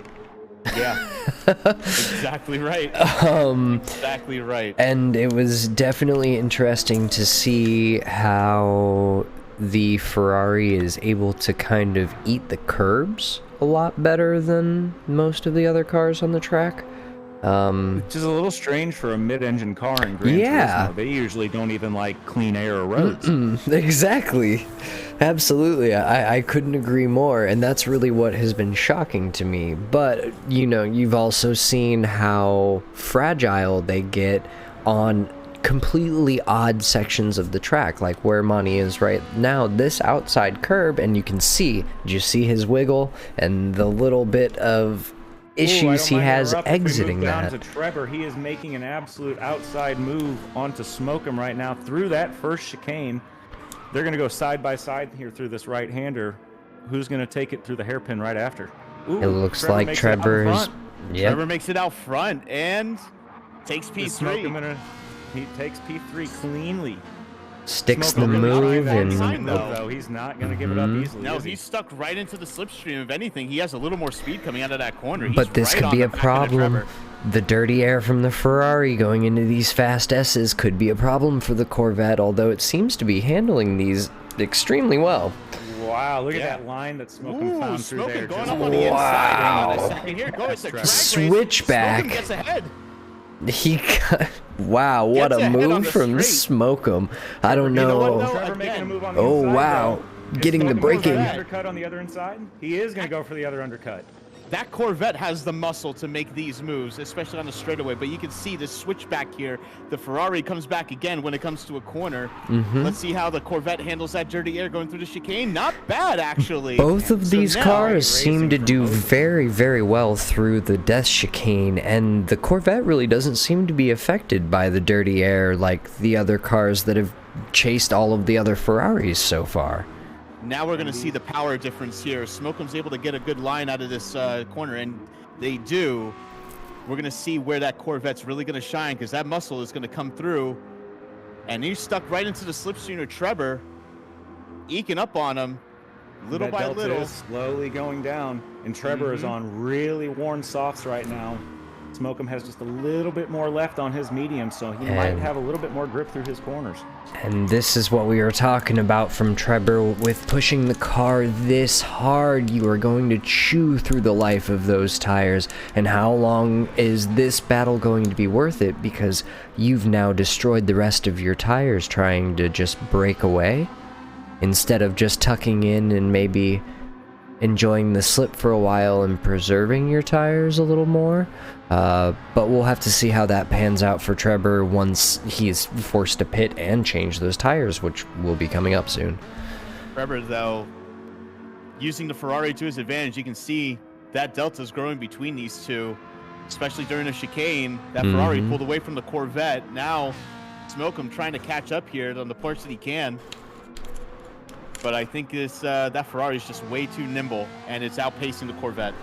Yeah, exactly right. Exactly right. And it was definitely interesting to see how the Ferrari is able to kind of eat the curbs a lot better than most of the other cars on the track. Which is a little strange for a mid-engine car in Gran Turismo. They usually don't even like clean air or roads. Exactly. Absolutely. I couldn't agree more, and that's really what has been shocking to me. But, you know, you've also seen how fragile they get on completely odd sections of the track, like where Monty is right now, this outside curb, and you can see, did you see his wiggle and the little bit of issues he has exiting that? Down to Trevor, he is making an absolute outside move onto Smokum right now through that first chicane. They're going to go side by side here through this right-hander. Who's going to take it through the hairpin right after? Ooh, it looks like Trevor's. Trevor makes it out front and takes P3. He takes P3 cleanly. Sticks the move and though he's not going to give it up easily. No, he's stuck right into the slipstream. If anything, he has a little more speed coming out of that corner. But this could be a problem. The dirty air from the Ferrari going into these fast S's could be a problem for the Corvette, although it seems to be handling these extremely well. Wow, look at that line that Smokum found through there. Going up on the inside. Hang on a second. Here goes the drag race. Switchback. Smokum gets ahead. He got, wow, what a move from Smokum. I don't know. Trevor making a move on the oh, inside, wow. Getting the braking. Undercut on the other inside. He is going to go for the other undercut. That Corvette has the muscle to make these moves, especially on the straightaway, but you can see the switchback here. The Ferrari comes back again when it comes to a corner. Let's see how the Corvette handles that dirty air going through the chicane. Not bad, actually. Both of these cars seem to do very, very well through the death chicane, and the Corvette really doesn't seem to be affected by the dirty air like the other cars that have chased all of the other Ferraris so far. Now we're going to see the power difference here. Smokum's able to get a good line out of this corner, and they do. We're going to see where that Corvette's really going to shine because that muscle is going to come through. And he's stuck right into the slipstream of Trevor, eking up on him. Little That by Delta little. is slowly going down, and Trevor is on really worn softs right now. Smokem has just a little bit more left on his medium, so he might And- have a little bit more grip through his corners. And this is what we were talking about from Trevor. With pushing the car this hard, you are going to chew through the life of those tires. And how long is this battle going to be worth it? Because you've now destroyed the rest of your tires trying to just break away, instead of just tucking in and maybe enjoying the slip for a while and preserving your tires a little more. But we'll have to see how that pans out for Trevor once he's forced to pit and change those tires, which will be coming up soon. Trevor, though, using the Ferrari to his advantage, you can see that delta's growing between these two, especially during a chicane. That Ferrari pulled away from the Corvette. Now, Smokem trying to catch up here on the parts that he can. But I think that Ferrari is just way too nimble, and it's outpacing the Corvette.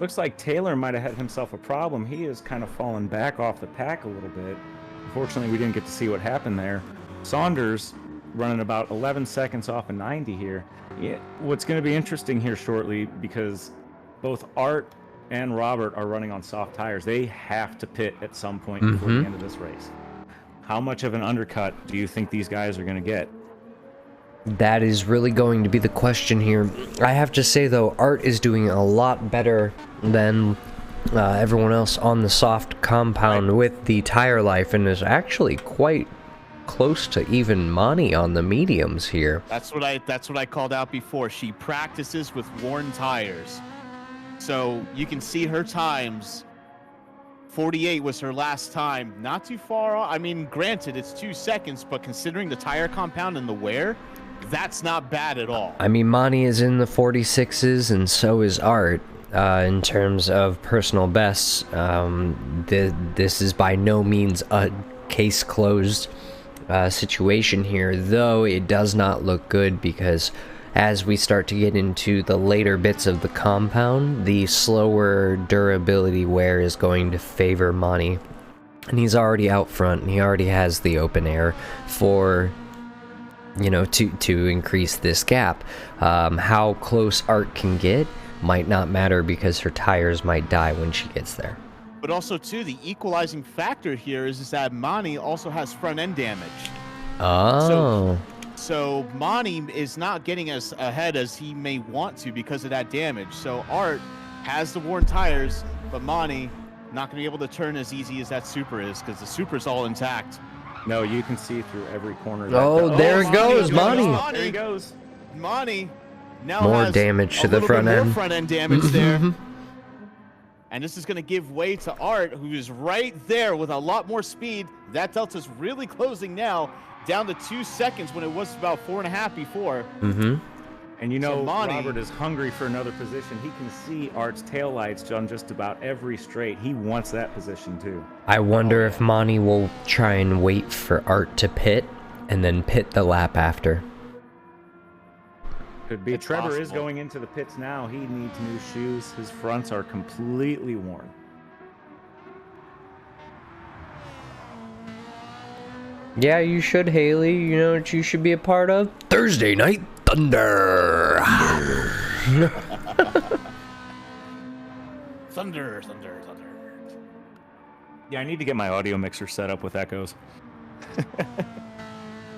Looks like Taylor might have had himself a problem. He has kind of fallen back off the pack a little bit. Unfortunately, we didn't get to see what happened there. Saunders running about 11 seconds off of 90 here. Yeah, what's going to be interesting here shortly, because both Art and Robert are running on soft tires. They have to pit at some point before the end of this race. How much of an undercut do you think these guys are going to get? That is really going to be the question here. I have to say, though, Art is doing a lot better than everyone else on the soft compound with the tire life, and is actually quite close to even Monty on the mediums here. That's what I called out before. She practices with worn tires. So you can see her times. 48 was her last time. Not too far off. I mean, granted, it's 2 seconds, but considering the tire compound and the wear, that's not bad at all. I mean, Monty is in the 46s, and so is Art. In terms of personal bests, this is by no means a case closed situation here, though it does not look good, because as we start to get into the later bits of the compound, the slower durability wear is going to favor Monty. And he's already out front, and he already has the open air for, you know, to increase this gap. How close Art can get might not matter, because her tires might die when she gets there. But also, too, the equalizing factor here is that Monty also has front end damage. Oh. So Monty is not getting as ahead as he may want to because of that damage. So Art has the worn tires, but Monty not going to be able to turn as easy as that Super is, because the Super's all intact. No, you can see through every corner. Of Oh, there it goes, Monty. There he goes. Monty now More has damage a to the little front bit more end. front end damage there. And this is going to give way to Art, who is right there with a lot more speed. That delta's really closing now, down to 2 seconds when it was about 4.5 before. And you know, So Monty- Robert is hungry for another position. He can see Art's taillights on just about every straight. He wants that position too. I wonder if Monty will try and wait for Art to pit, and then pit the lap after. Could be. It's Trevor is possible. going into the pits now. He needs new shoes. His fronts are completely worn. Yeah, you should, Haley. You know what you should be a part of? Thursday Night Thunder! Thunder. Yeah, I need to get my audio mixer set up with echoes. I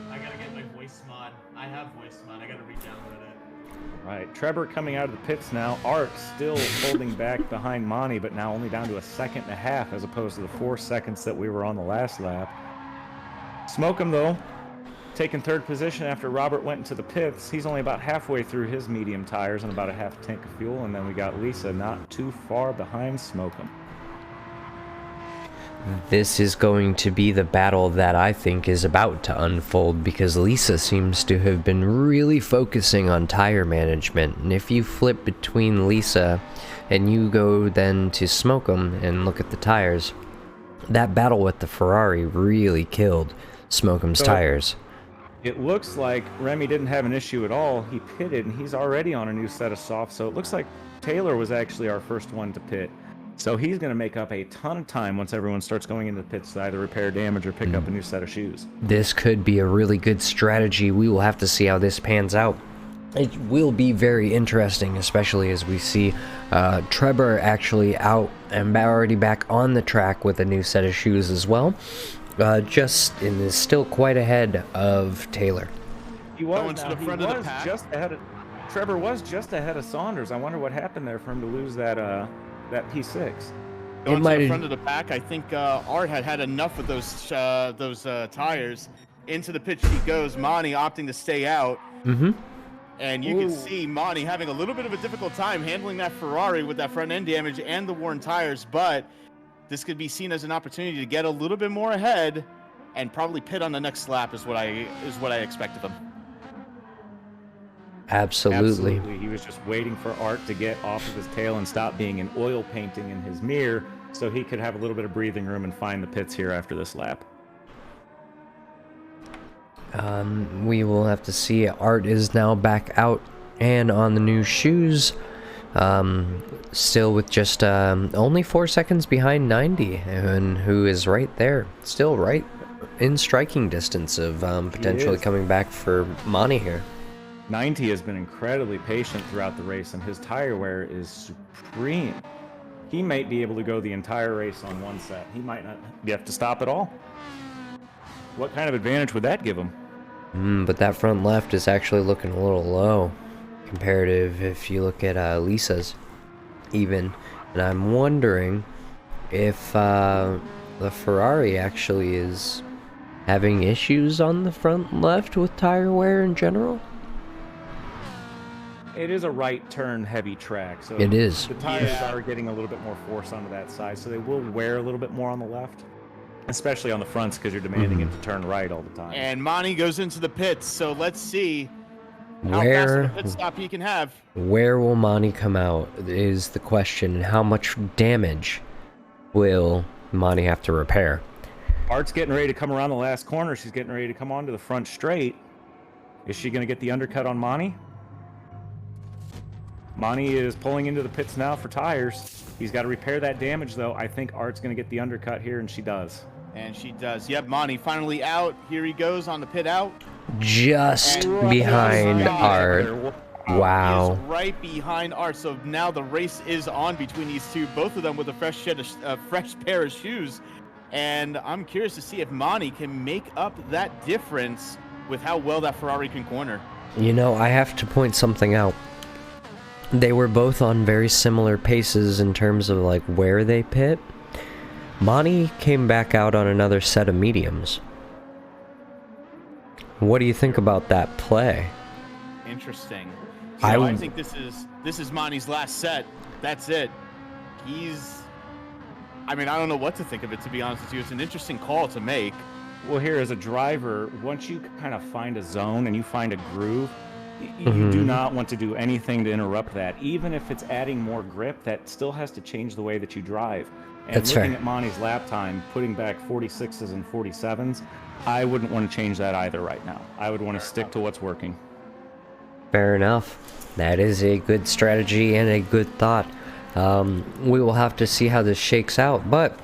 gotta get my voice mod. I have voice mod. I gotta re-download it. Right, Trevor coming out of the pits now. Art still holding back behind Monty, but now only down to 1.5 seconds as opposed to the 4 seconds that we were on the last lap. Smokem, though, taking third position after Robert went into the pits. He's only about halfway through his medium tires and about a half tank of fuel, and then we got Lisa not too far behind Smokem. This is going to be the battle that I think is about to unfold, because Lisa seems to have been really focusing on tire management. And if you flip between Lisa and you go then to Smokem and look at the tires, that battle with the Ferrari really killed Smokem's tires. It looks like Remy didn't have an issue at all. He pitted, and he's already on a new set of softs, so it looks like Taylor was actually our first one to pit. So he's going to make up a ton of time once everyone starts going into the pits to either repair damage or pick up a new set of shoes. This could be a really good strategy. We will have to see how this pans out. It will be very interesting, especially as we see Trevor actually out and already back on the track with a new set of shoes as well. And is still quite ahead of Taylor. He was, Going to the front of the pack. just ahead of Trevor was just ahead of Saunders. I wonder what happened there for him to lose that P6. Going to the front of the pack, I think Art had enough of those tires. Into the pit he goes. Monty opting to stay out. Mm-hmm. And you can see Monty having a little bit of a difficult time handling that Ferrari with that front end damage and the worn tires, but this could be seen as an opportunity to get a little bit more ahead and probably pit on the next lap is what I expect of him. Absolutely. He was just waiting for Art to get off of his tail and stop being an oil painting in his mirror so he could have a little bit of breathing room and find the pits here after this lap. We will have to see. Art is now back out and on the new shoes. Still with just only 4 seconds behind 90, and who is right there, still right in striking distance of potentially coming back for Monty here. 90 has been incredibly patient throughout the race, and his tire wear is supreme. He might be able to go the entire race on one set. He might not have to stop at all. What kind of advantage would that give him? But that front left is actually looking a little low comparative if you look at Lisa's even. And I'm wondering if the Ferrari actually is having issues on the front left with tire wear in general. It is a right turn heavy track, so it is. The tires are getting a little bit more force onto that side, so they will wear a little bit more on the left, especially on the fronts because you're demanding it to turn right all the time. And Monty goes into the pits, so let's see how fast of a pit stop he can have. Where will Monty come out is the question, and how much damage will Monty have to repair? Art's getting ready to come around the last corner. She's getting ready to come onto the front straight. Is she going to get the undercut on Monty? Monty is pulling into the pits now for tires. He's got to repair that damage, though. I think Art's going to get the undercut here, and she does. And she does. Yep, Monty finally out. Here he goes on the pit out. Just behind Art. Wow. He is right behind Art. So now the race is on between these two, both of them with a fresh pair of shoes. And I'm curious to see if Monty can make up that difference with how well that Ferrari can corner. You know, I have to point something out. They were both on very similar paces in terms of like where they pit. Monty came back out on another set of mediums. What do you think about that play? Interesting. So I think this is Monty's last set. That's it. I don't know what to think of it, to be honest with you. It's an interesting call to make. Well, here as a driver, once you kind of find a zone and you find a groove, you do not want to do anything to interrupt that. Even if it's adding more grip, that still has to change the way that you drive. And That's looking fair. at Monty's lap time, putting back 46s and 47s, I wouldn't want to change that either right now. I would want to stick to what's working. Fair enough. That is a good strategy and a good thought. We will have to see how this shakes out, but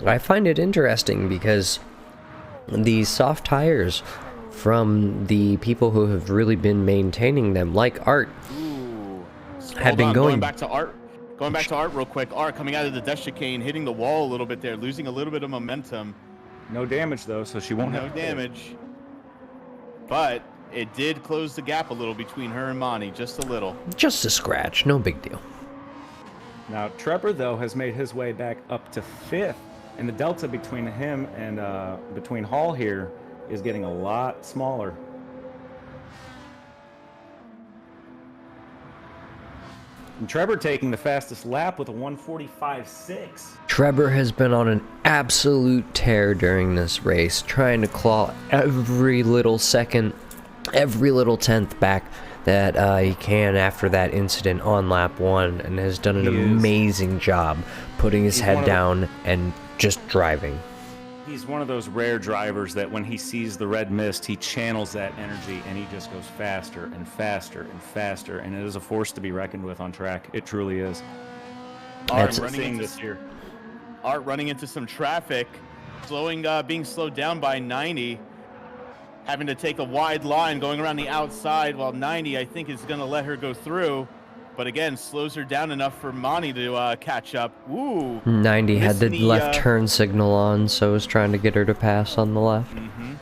I find it interesting because the soft tires from the people who have really been maintaining them, like Art, have been going back to Art. Going back to Art real quick. Art coming out of the death chicane, hitting the wall a little bit there, losing a little bit of momentum. No damage though, so she won't have no damage. But it did close the gap a little between her and Monty, just a little. Just a scratch, no big deal. Now Trevor though has made his way back up to 5th, and the delta between him and between Hall here is getting a lot smaller. And Trevor taking the fastest lap with a 1:45.6. Trevor has been on an absolute tear during this race, trying to claw every little second, every little tenth back that he can after that incident on lap 1, and has done an amazing job putting his head down and just driving. He's one of those rare drivers that when he sees the red mist, he channels that energy and he just goes faster and faster and faster, and it is a force to be reckoned with on track. It truly is. Art running into some traffic, being slowed down by 90. having to take a wide line going around the outside, while 90, I think, is going to let her go through. But again, slows her down enough for Mani to catch up. Ooh. 90 had the missing left turn signal on, so was trying to get her to pass on the left. Mm-hmm.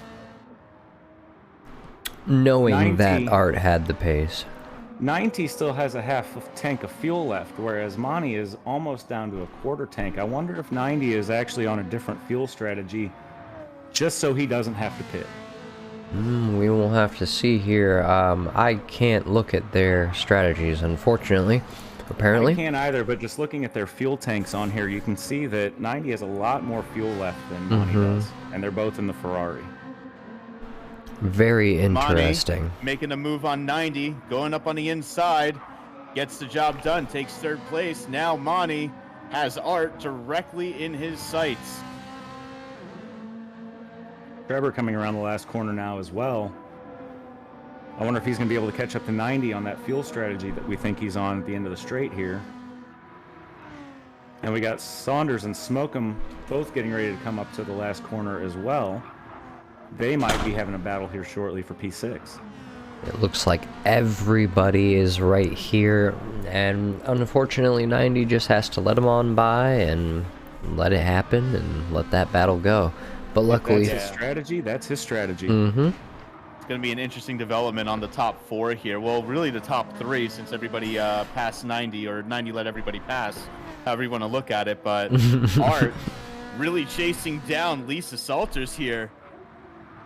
Knowing 90. that Art had the pace. 90 still has a half tank of fuel left, whereas Mani is almost down to a quarter tank. I wonder if 90 is actually on a different fuel strategy, just so he doesn't have to pit. We will have to see here. I can't look at their strategies, unfortunately. Apparently. I can't either, but just looking at their fuel tanks on here, you can see that 90 has a lot more fuel left than Mani does, and they're both in the Ferrari. Very interesting. Mani making a move on 90, going up on the inside, gets the job done, takes third place. Now Mani has Art directly in his sights. Trevor coming around the last corner now as well. I wonder if he's going to be able to catch up to 90 on that fuel strategy that we think he's on at the end of the straight here. And we got Saunders and Smokem both getting ready to come up to the last corner as well. They might be having a battle here shortly for P6. It looks like everybody is right here, and unfortunately 90 just has to let him on by and let it happen and let that battle go. But luckily... That's his strategy. That's his strategy. Mm-hmm. It's going to be an interesting development on the top 4 here. Well, really the top 3, since everybody passed 90, or 90 let everybody pass, however you want to look at it. But Art really chasing down Lisa Salters here.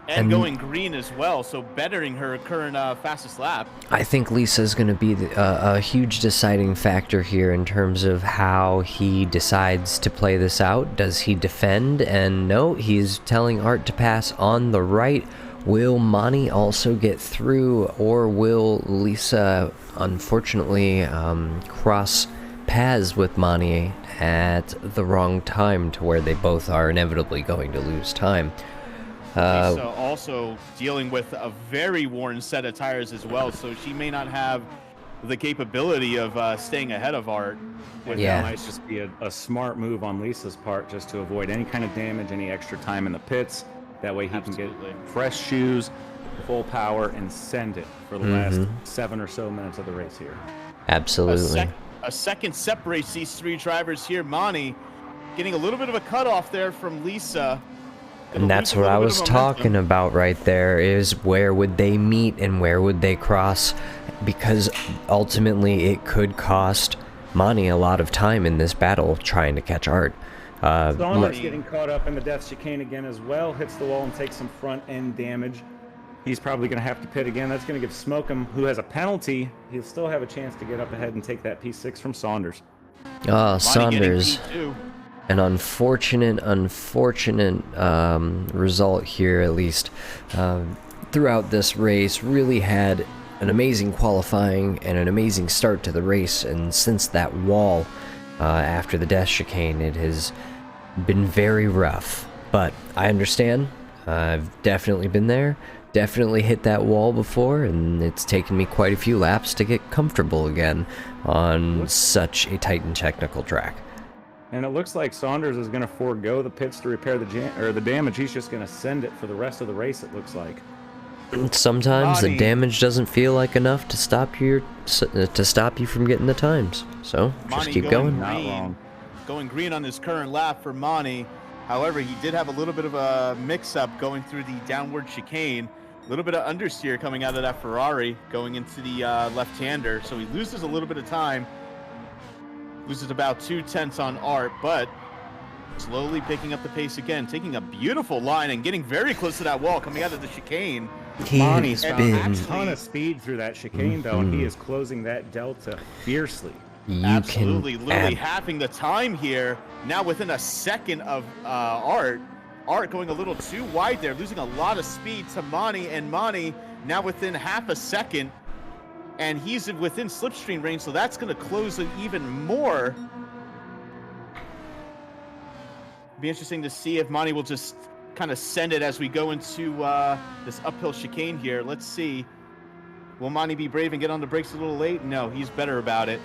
And going green as well, so bettering her current fastest lap. I think Lisa's going to be a huge deciding factor here in terms of how he decides to play this out. Does he defend? And no, he's telling Art to pass on the right. Will Mani also get through, or will Lisa, unfortunately, cross paths with Mani at the wrong time to where they both are inevitably going to lose time? Lisa also dealing with a very worn set of tires as well, so she may not have the capability of staying ahead of Art. That might just be a smart move on Lisa's part, just to avoid any kind of damage, any extra time in the pits. That way he can get fresh shoes, full power, and send it for the last 7 or so minutes of the race here. Absolutely. A second separates these 3 drivers here. Mani getting a little bit of a cutoff there from Lisa. And that's what I was talking about right there, is where would they meet and where would they cross, because ultimately it could cost Mani a lot of time in this battle trying to catch Art. Saunders getting caught up in the death chicane again as well, hits the wall and takes some front end damage. He's probably going to have to pit again. That's going to give Smokem, who has a penalty, he'll still have a chance to get up ahead and take that P6 from Saunders. Saunders. An unfortunate result here, at least throughout this race. Really had an amazing qualifying and an amazing start to the race, and since that wall after the death chicane, it has been very rough. But I understand. I've definitely been there, definitely hit that wall before, and it's taken me quite a few laps to get comfortable again on such a tight and technical track. And it looks like Saunders is going to forego the pits to repair the damage. He's just going to send it for the rest of the race, it looks like. Sometimes the damage doesn't feel like enough to stop you from getting the times. So just keep going. Not wrong. Going green on his current lap for Mani. However, he did have a little bit of a mix-up going through the downward chicane. A little bit of understeer coming out of that Ferrari going into the left-hander. So he loses a little bit of time. Loses about 2/10 on Art, but slowly picking up the pace again, taking a beautiful line and getting very close to that wall coming out of the chicane. He's been a ton of speed through that chicane, though, and he is closing that delta fiercely. Absolutely, literally halving the time here. Now within a second of Art. Art going a little too wide there, losing a lot of speed to Mani, and Mani now within half a second. And he's within slipstream range, so that's going to close it even more. Be interesting to see if Mani will just kind of send it as we go into this uphill chicane here. Let's see. Will Mani be brave and get on the brakes a little late? No, he's better about it.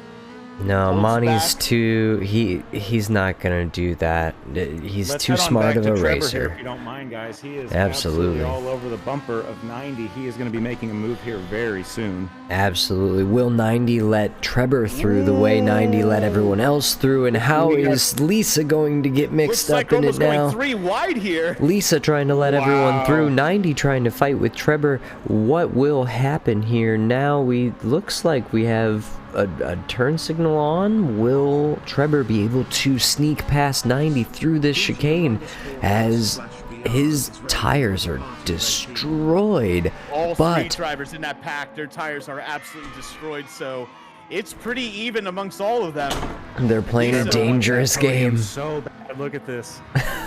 No, Holds Monty's back. he's not gonna do that. He's Let's too head on smart back of to a Trevor racer. here, if you don't mind, guys. He is Absolutely. absolutely all over the bumper of 90. He is going to be making a move here very soon. Absolutely. Will 90 let Trevor through the way 90 let everyone else through? And how We got- is Lisa going to get mixed Looks up like in it almost going now? 3 wide here. Lisa trying to let everyone Wow. through. 90 trying to fight with Trevor. What will happen here? Now looks like we have a turn signal on. Will Trevor be able to sneak past 90 through this chicane as his tires are destroyed? All But- 3 drivers in that pack, their tires are absolutely destroyed, so it's pretty even amongst all of them. They're playing a Lisa- dangerous game. So bad. Look at this.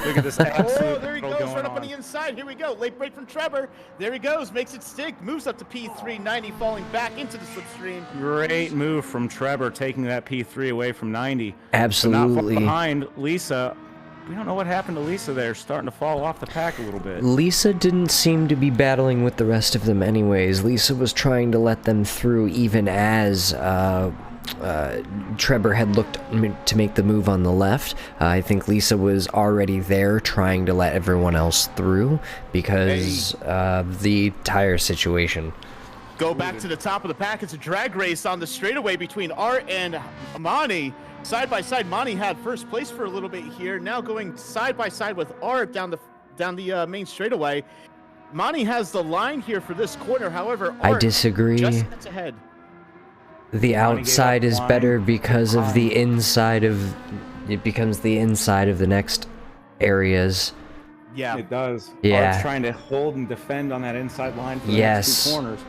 Look at this Oh, absolute there he battle goes, going right up on on. the inside. Here we go. Late break from Trevor. There he goes. Makes it stick. Moves up to P3. 90 falling back into the slipstream. Great move from Trevor, taking that P3 away from 90. Absolutely. But not far behind Lisa. We don't know what happened to Lisa there. Starting to fall off the pack a little bit. Lisa didn't seem to be battling with the rest of them anyways. Lisa was trying to let them through even as Trevor had looked to make the move on the left. I think Lisa was already there trying to let everyone else through because of the tire situation. Go back to the top of the pack. It's a drag race on the straightaway between Art and Mani. Side by side, Mani had first place for a little bit here. Now going side by side with Art down the main straightaway. Mani has the line here for this corner. However, I Art disagree. just gets ahead. The outside gave up is line better because of the behind. inside of... It becomes the inside of the next areas. Yeah. It does. Yeah. Art's trying to hold and defend on that inside line for the Yes. next 2 corners.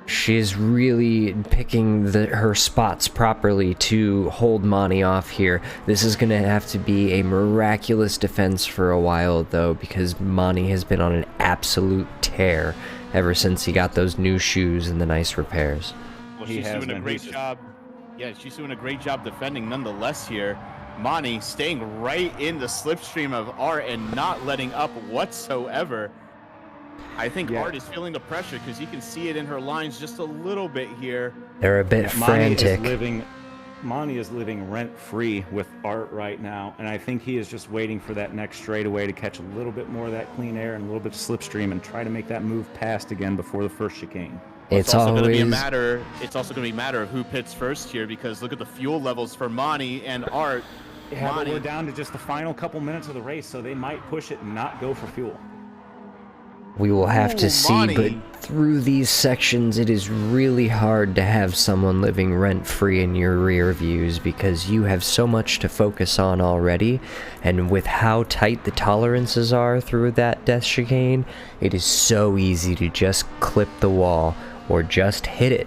She's really picking her spots properly to hold Monty off here. This is going to have to be a miraculous defense for a while, though, because Monty has been on an absolute tear ever since he got those new shoes and the nice repairs. Well, He she's has doing a been. great He's just- job. Yeah, she's doing a great job defending nonetheless here. Mani staying right in the slipstream of Art and not letting up whatsoever. I think Yeah. Art is feeling the pressure because you can see it in her lines just a little bit here. They're a bit frantic. Monty is living rent-free with Art right now, and I think he is just waiting for that next straightaway to catch a little bit more of that clean air and a little bit of slipstream and try to make that move past again before the first chicane. It's also going to be a always... matter. It's also going to be a matter of who pits first here because look at the fuel levels for Mani and Art. Yeah, but Monty- we're down to just the final couple minutes of the race, so they might push it and not go for fuel. We will have to Ooh, see, Monty. but through these sections, it is really hard to have someone living rent-free in your rear views because you have so much to focus on already, and with how tight the tolerances are through that death chicane, it is so easy to just clip the wall or just hit it.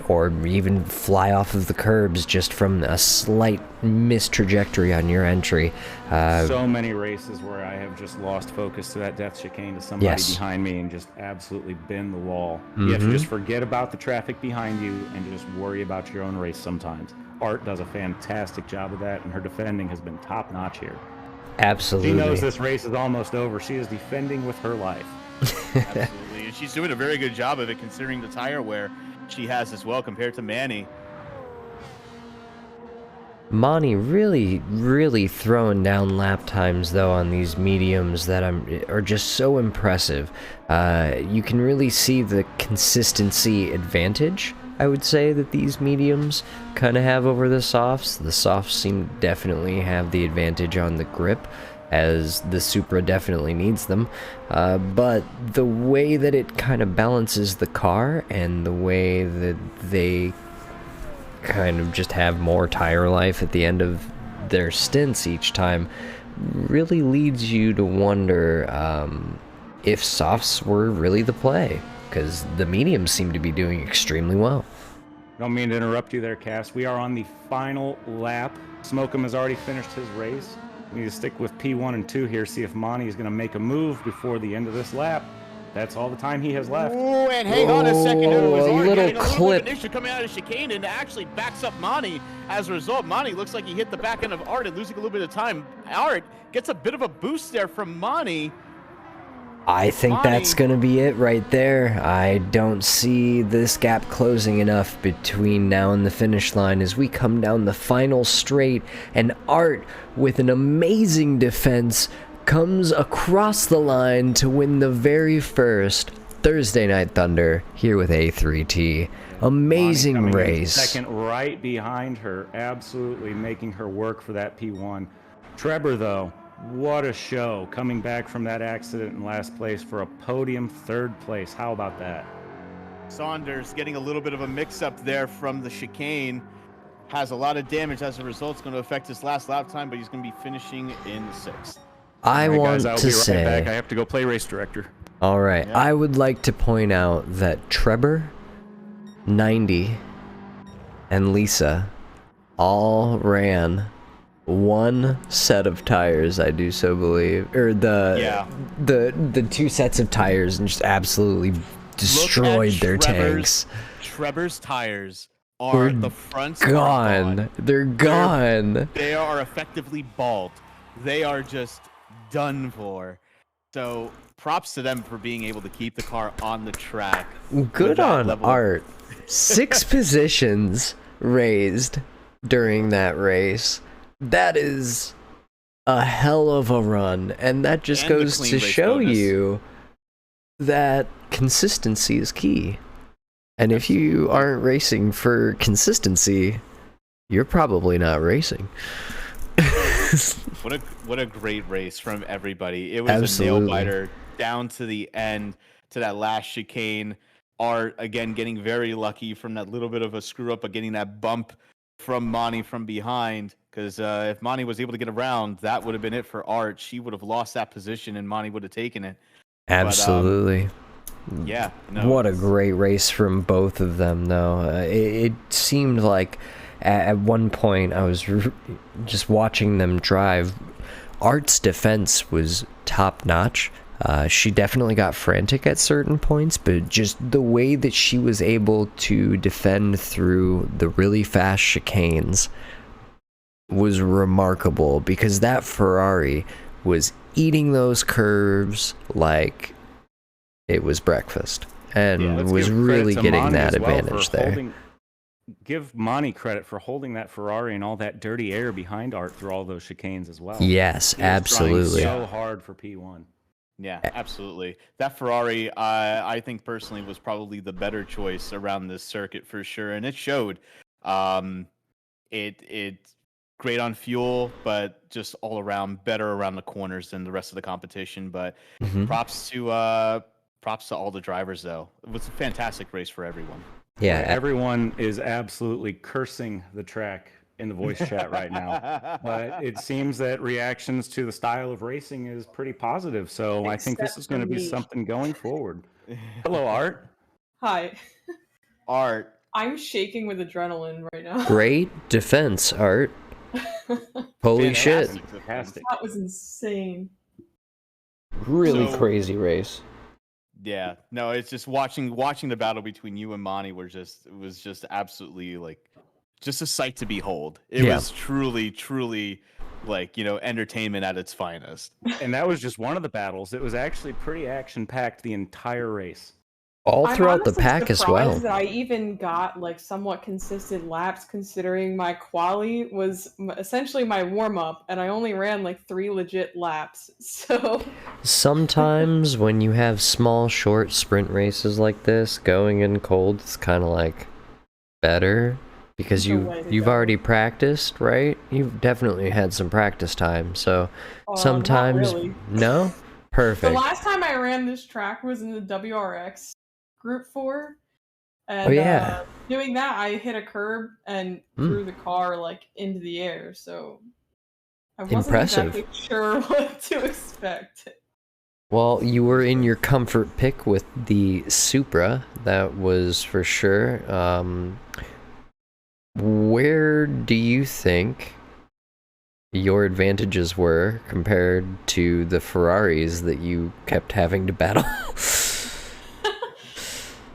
Or even fly off of the curbs just from a slight mistrajectory on your entry. So many races where I have just lost focus to that death chicane to somebody Yes. behind me and just absolutely bend the wall. You have to just forget about the traffic behind you and just worry about your own race sometimes. Art does a fantastic job of that, and her defending has been top-notch here. Absolutely. She knows this race is almost over. She is defending with her life. Absolutely, and she's doing a very good job of it considering the tire wear she has as well compared to Manny. Monty really throwing down lap times though on these mediums that are just so impressive. You can really see the consistency advantage, I would say, that these mediums kind of have over the softs. The softs seem to definitely have the advantage on the grip, as the Supra definitely needs them, but the way that it kind of balances the car and the way that they kind of just have more tire life at the end of their stints each time really leads you to wonder if softs were really the play, because the mediums seem to be doing extremely well. Don't mean to interrupt you there, Cass. We are on the final lap. Smokem has already finished his race. We need to stick with P1 and 2 here, see if Monty is going to make a move before the end of this lap. That's all the time he has left. Oh, and hang on a second. It was a Art little getting clip. bit of issue coming out of chicane and actually backs up Monty. As a result, Monty looks like he hit the back end of Art and losing a little bit of time. Art gets a bit of a boost there from Monty. I think that's Monty. going to be it right there. I don't see this gap closing enough between now and the finish line as we come down the final straight, and Art, with an amazing defense, comes across the line to win the very first Thursday Night Thunder here with A3T. Amazing Monty coming in race. second right behind her, absolutely making her work for that P1. Trevor, though, what a show, coming back from that accident in last place for a podium third place. How about that? Saunders getting a little bit of a mix-up there from the chicane. Has a lot of damage as a result. It's going to affect his last lap time, but he's going to be finishing in 6th. I All right, want guys, I'll to be right say... back. I have to go play race director. All right, Yeah. I would like to point out that Trevor, 90, and Lisa all ran one set of tires, I do so believe, or the two sets of tires, and just absolutely destroyed their tanks. Trevor's tires Were are the fronts Gone. are gone. They're gone. They are effectively bald. They are just done for. So props to them for being able to keep the car on the track. Good with that on level of- Art. 6 positions raised during that race. That is a hell of a run, and that just And the goes clean to race show bonus. you that consistency is key. And if you aren't racing for consistency, you're probably not racing. What a great race from everybody. It was Absolutely. a nail biter down to the end, to that last chicane. Art again getting very lucky from that little bit of a screw up, but getting that bump from Monty from behind. Because if Monty was able to get around, that would have been it for Art. She would have lost that position, and Monty would have taken it. Absolutely. Yeah. No, What a it's- great race from both of them, though. It seemed like at one point I was just watching them drive. Art's defense was top notch. She definitely got frantic at certain points, but just the way that she was able to defend through the really fast chicanes was remarkable, because that Ferrari was eating those curves like it was breakfast, and Let's was give credit really to getting Monty that as well for advantage there. Give Monty credit for holding that Ferrari and all that dirty air behind Art through all those chicanes as well. Yes, He was trying absolutely. so hard for P1. Yeah, absolutely. That Ferrari, I think personally, was probably the better choice around this circuit for sure, and it showed. It's great on fuel, but just all around better around the corners than the rest of the competition. But Mhm. props to all the drivers, though. It was a fantastic race for everyone. Yeah, Everyone is absolutely cursing the track in the voice chat right now. But it seems that reactions to the style of racing is pretty positive. So I think this Except is going to for be me. something going forward. Hello, Art. Hi. Art, I'm shaking with adrenaline right now. great defense, Art. Holy shit. fantastic defense. Fantastic. That was insane. Really So- crazy race. Yeah, no, it's just watching the battle between you and Monty it was just absolutely like just a sight to behold. It Yeah. was truly like, entertainment at its finest. And that was just one of the battles. It was actually pretty action-packed the entire race. All I'm throughout the honestly pack as well. surprised that I even got like somewhat consistent laps, considering my quali was essentially my warm up, and I only ran like 3 legit laps. So Sometimes when you have small, short sprint races like this, going in cold, it's kind of like better, because The way to you've go. already practiced, right? You've definitely had some practice time, so not sometimes really. no. The Perfect. last time I ran this track was in the WRX Group 4. And Oh, yeah. doing that, I hit a curb and threw the car like into the air. So I wasn't Impressive. exactly sure what to expect. Well, you were in your comfort pick with the Supra, that was for sure. Where do you think your advantages were compared to the Ferraris that you kept having to battle?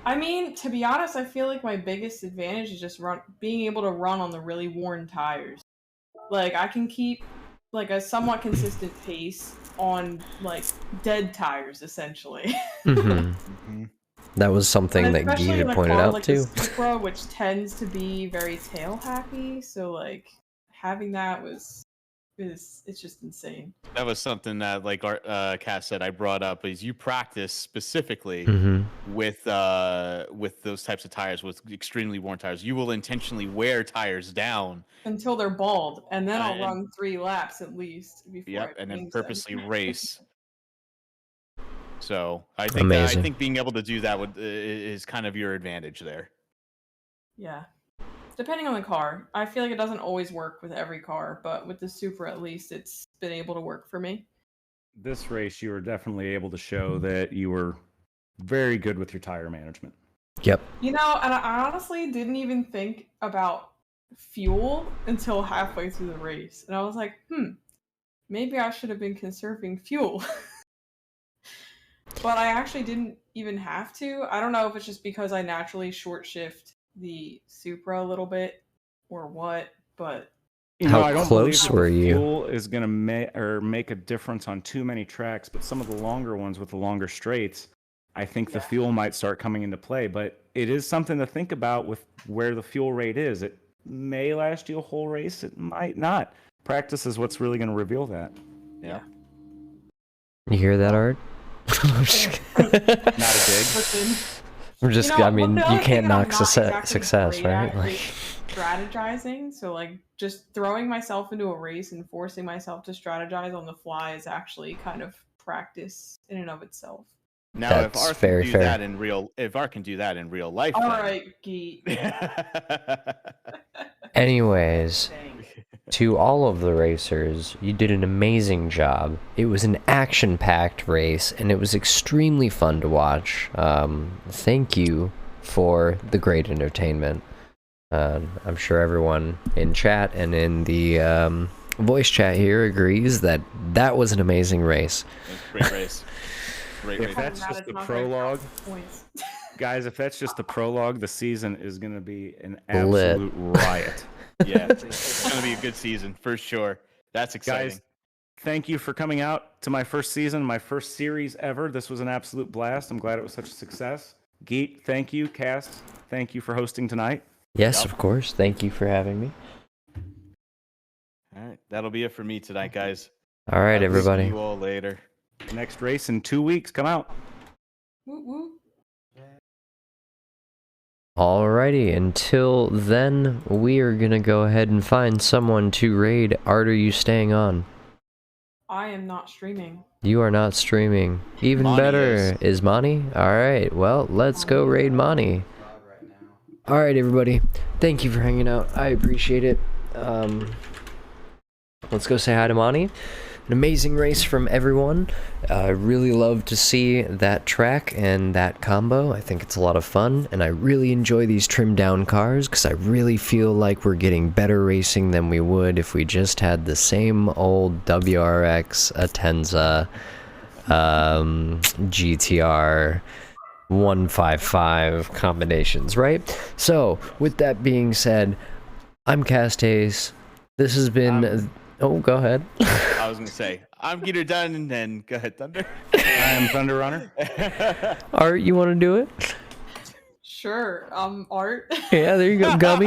I mean, to be honest, I feel like my biggest advantage is just being able to run on the really worn tires. Like, I can keep like a somewhat consistent pace on like dead tires, essentially. That was something And that especially Geet in had a pointed car out like too. the Supra, which tends to be very tail hacky, so like having that it's just insane. That was something that, like Cass said, I brought up is you practice specifically with those types of tires, with extremely worn tires. You will intentionally wear tires down Until they're bald, and then I'll and run 3 laps at least before I and then change them. purposely race. So I Amazing. think being able to do that is kind of your advantage there. Yeah. Depending on the car. I feel like it doesn't always work with every car, but with the Supra at least it's been able to work for me. This race, you were definitely able to show that you were very good with your tire management. Yep. You know, and I honestly didn't even think about fuel until halfway through the race. And I was like, maybe I should have been conserving fuel. But I actually didn't even have to. I don't know if it's just because I naturally short shift the Supra a little bit or what, but How I don't close believe that were the you? fuel is going to make a difference on too many tracks, but some of the longer ones with the longer straights, I think the fuel might start coming into play. But it is something to think about with where the fuel rate is. It may last you a whole race. It might not. Practice is what's really going to reveal that. Yeah. You hear that, Art? I'm just Not a dig. listen, I'm just, you know, I mean, the you other can't thing that I'm knock not exactly success, great right? at Like, is strategizing. So like just throwing myself into a race and forcing myself to strategize on the fly is actually kind of practice in and of itself. Now, That's if Art very can do fair. that in real life, All then... right, Geet. anyways, to all of the racers, you did an amazing job. It was an action-packed race, and it was extremely fun to watch. Thank you for the great entertainment. I'm sure everyone in chat and in the voice chat here agrees that that was an amazing race. Great race. Great If race. that's just the prologue, guys, if that's just the prologue, the season is going to be an absolute riot. Yeah, it's going to be a good season for sure. That's exciting. Guys, thank you for coming out to my first season, my first series ever. This was an absolute blast. I'm glad it was such a success. Geet, thank you. Cast, thank you for hosting tonight. Yes, of course. Thank you for having me. All right, that'll be it for me tonight, guys. All right, I'll everybody. See you all later. Next race in 2 weeks. Come out. Woo woo. Alrighty, until then, we are gonna go ahead and find someone to raid. Art, are you staying on? I am not streaming. You are not streaming. Even Monty better. Is Monty? Alright, well, let's go raid Monty. Alright, everybody. Thank you for hanging out. I appreciate it. Let's go say hi to Monty. An amazing race from everyone. I really love to see that track and that combo. I think it's a lot of fun, and I really enjoy these trimmed down cars because I really feel like we're getting better racing than we would if we just had the same old WRX, Atenza, GTR 155 combinations, right? So, with that being said, I'm Cast Haste. This has been... Oh, go ahead. I was going to say, I'm Geeterdonee, and then go ahead, Thunder. I'm ThunderRunner. Art, you want to do it? Sure. Art. Yeah, there you go, Gummy.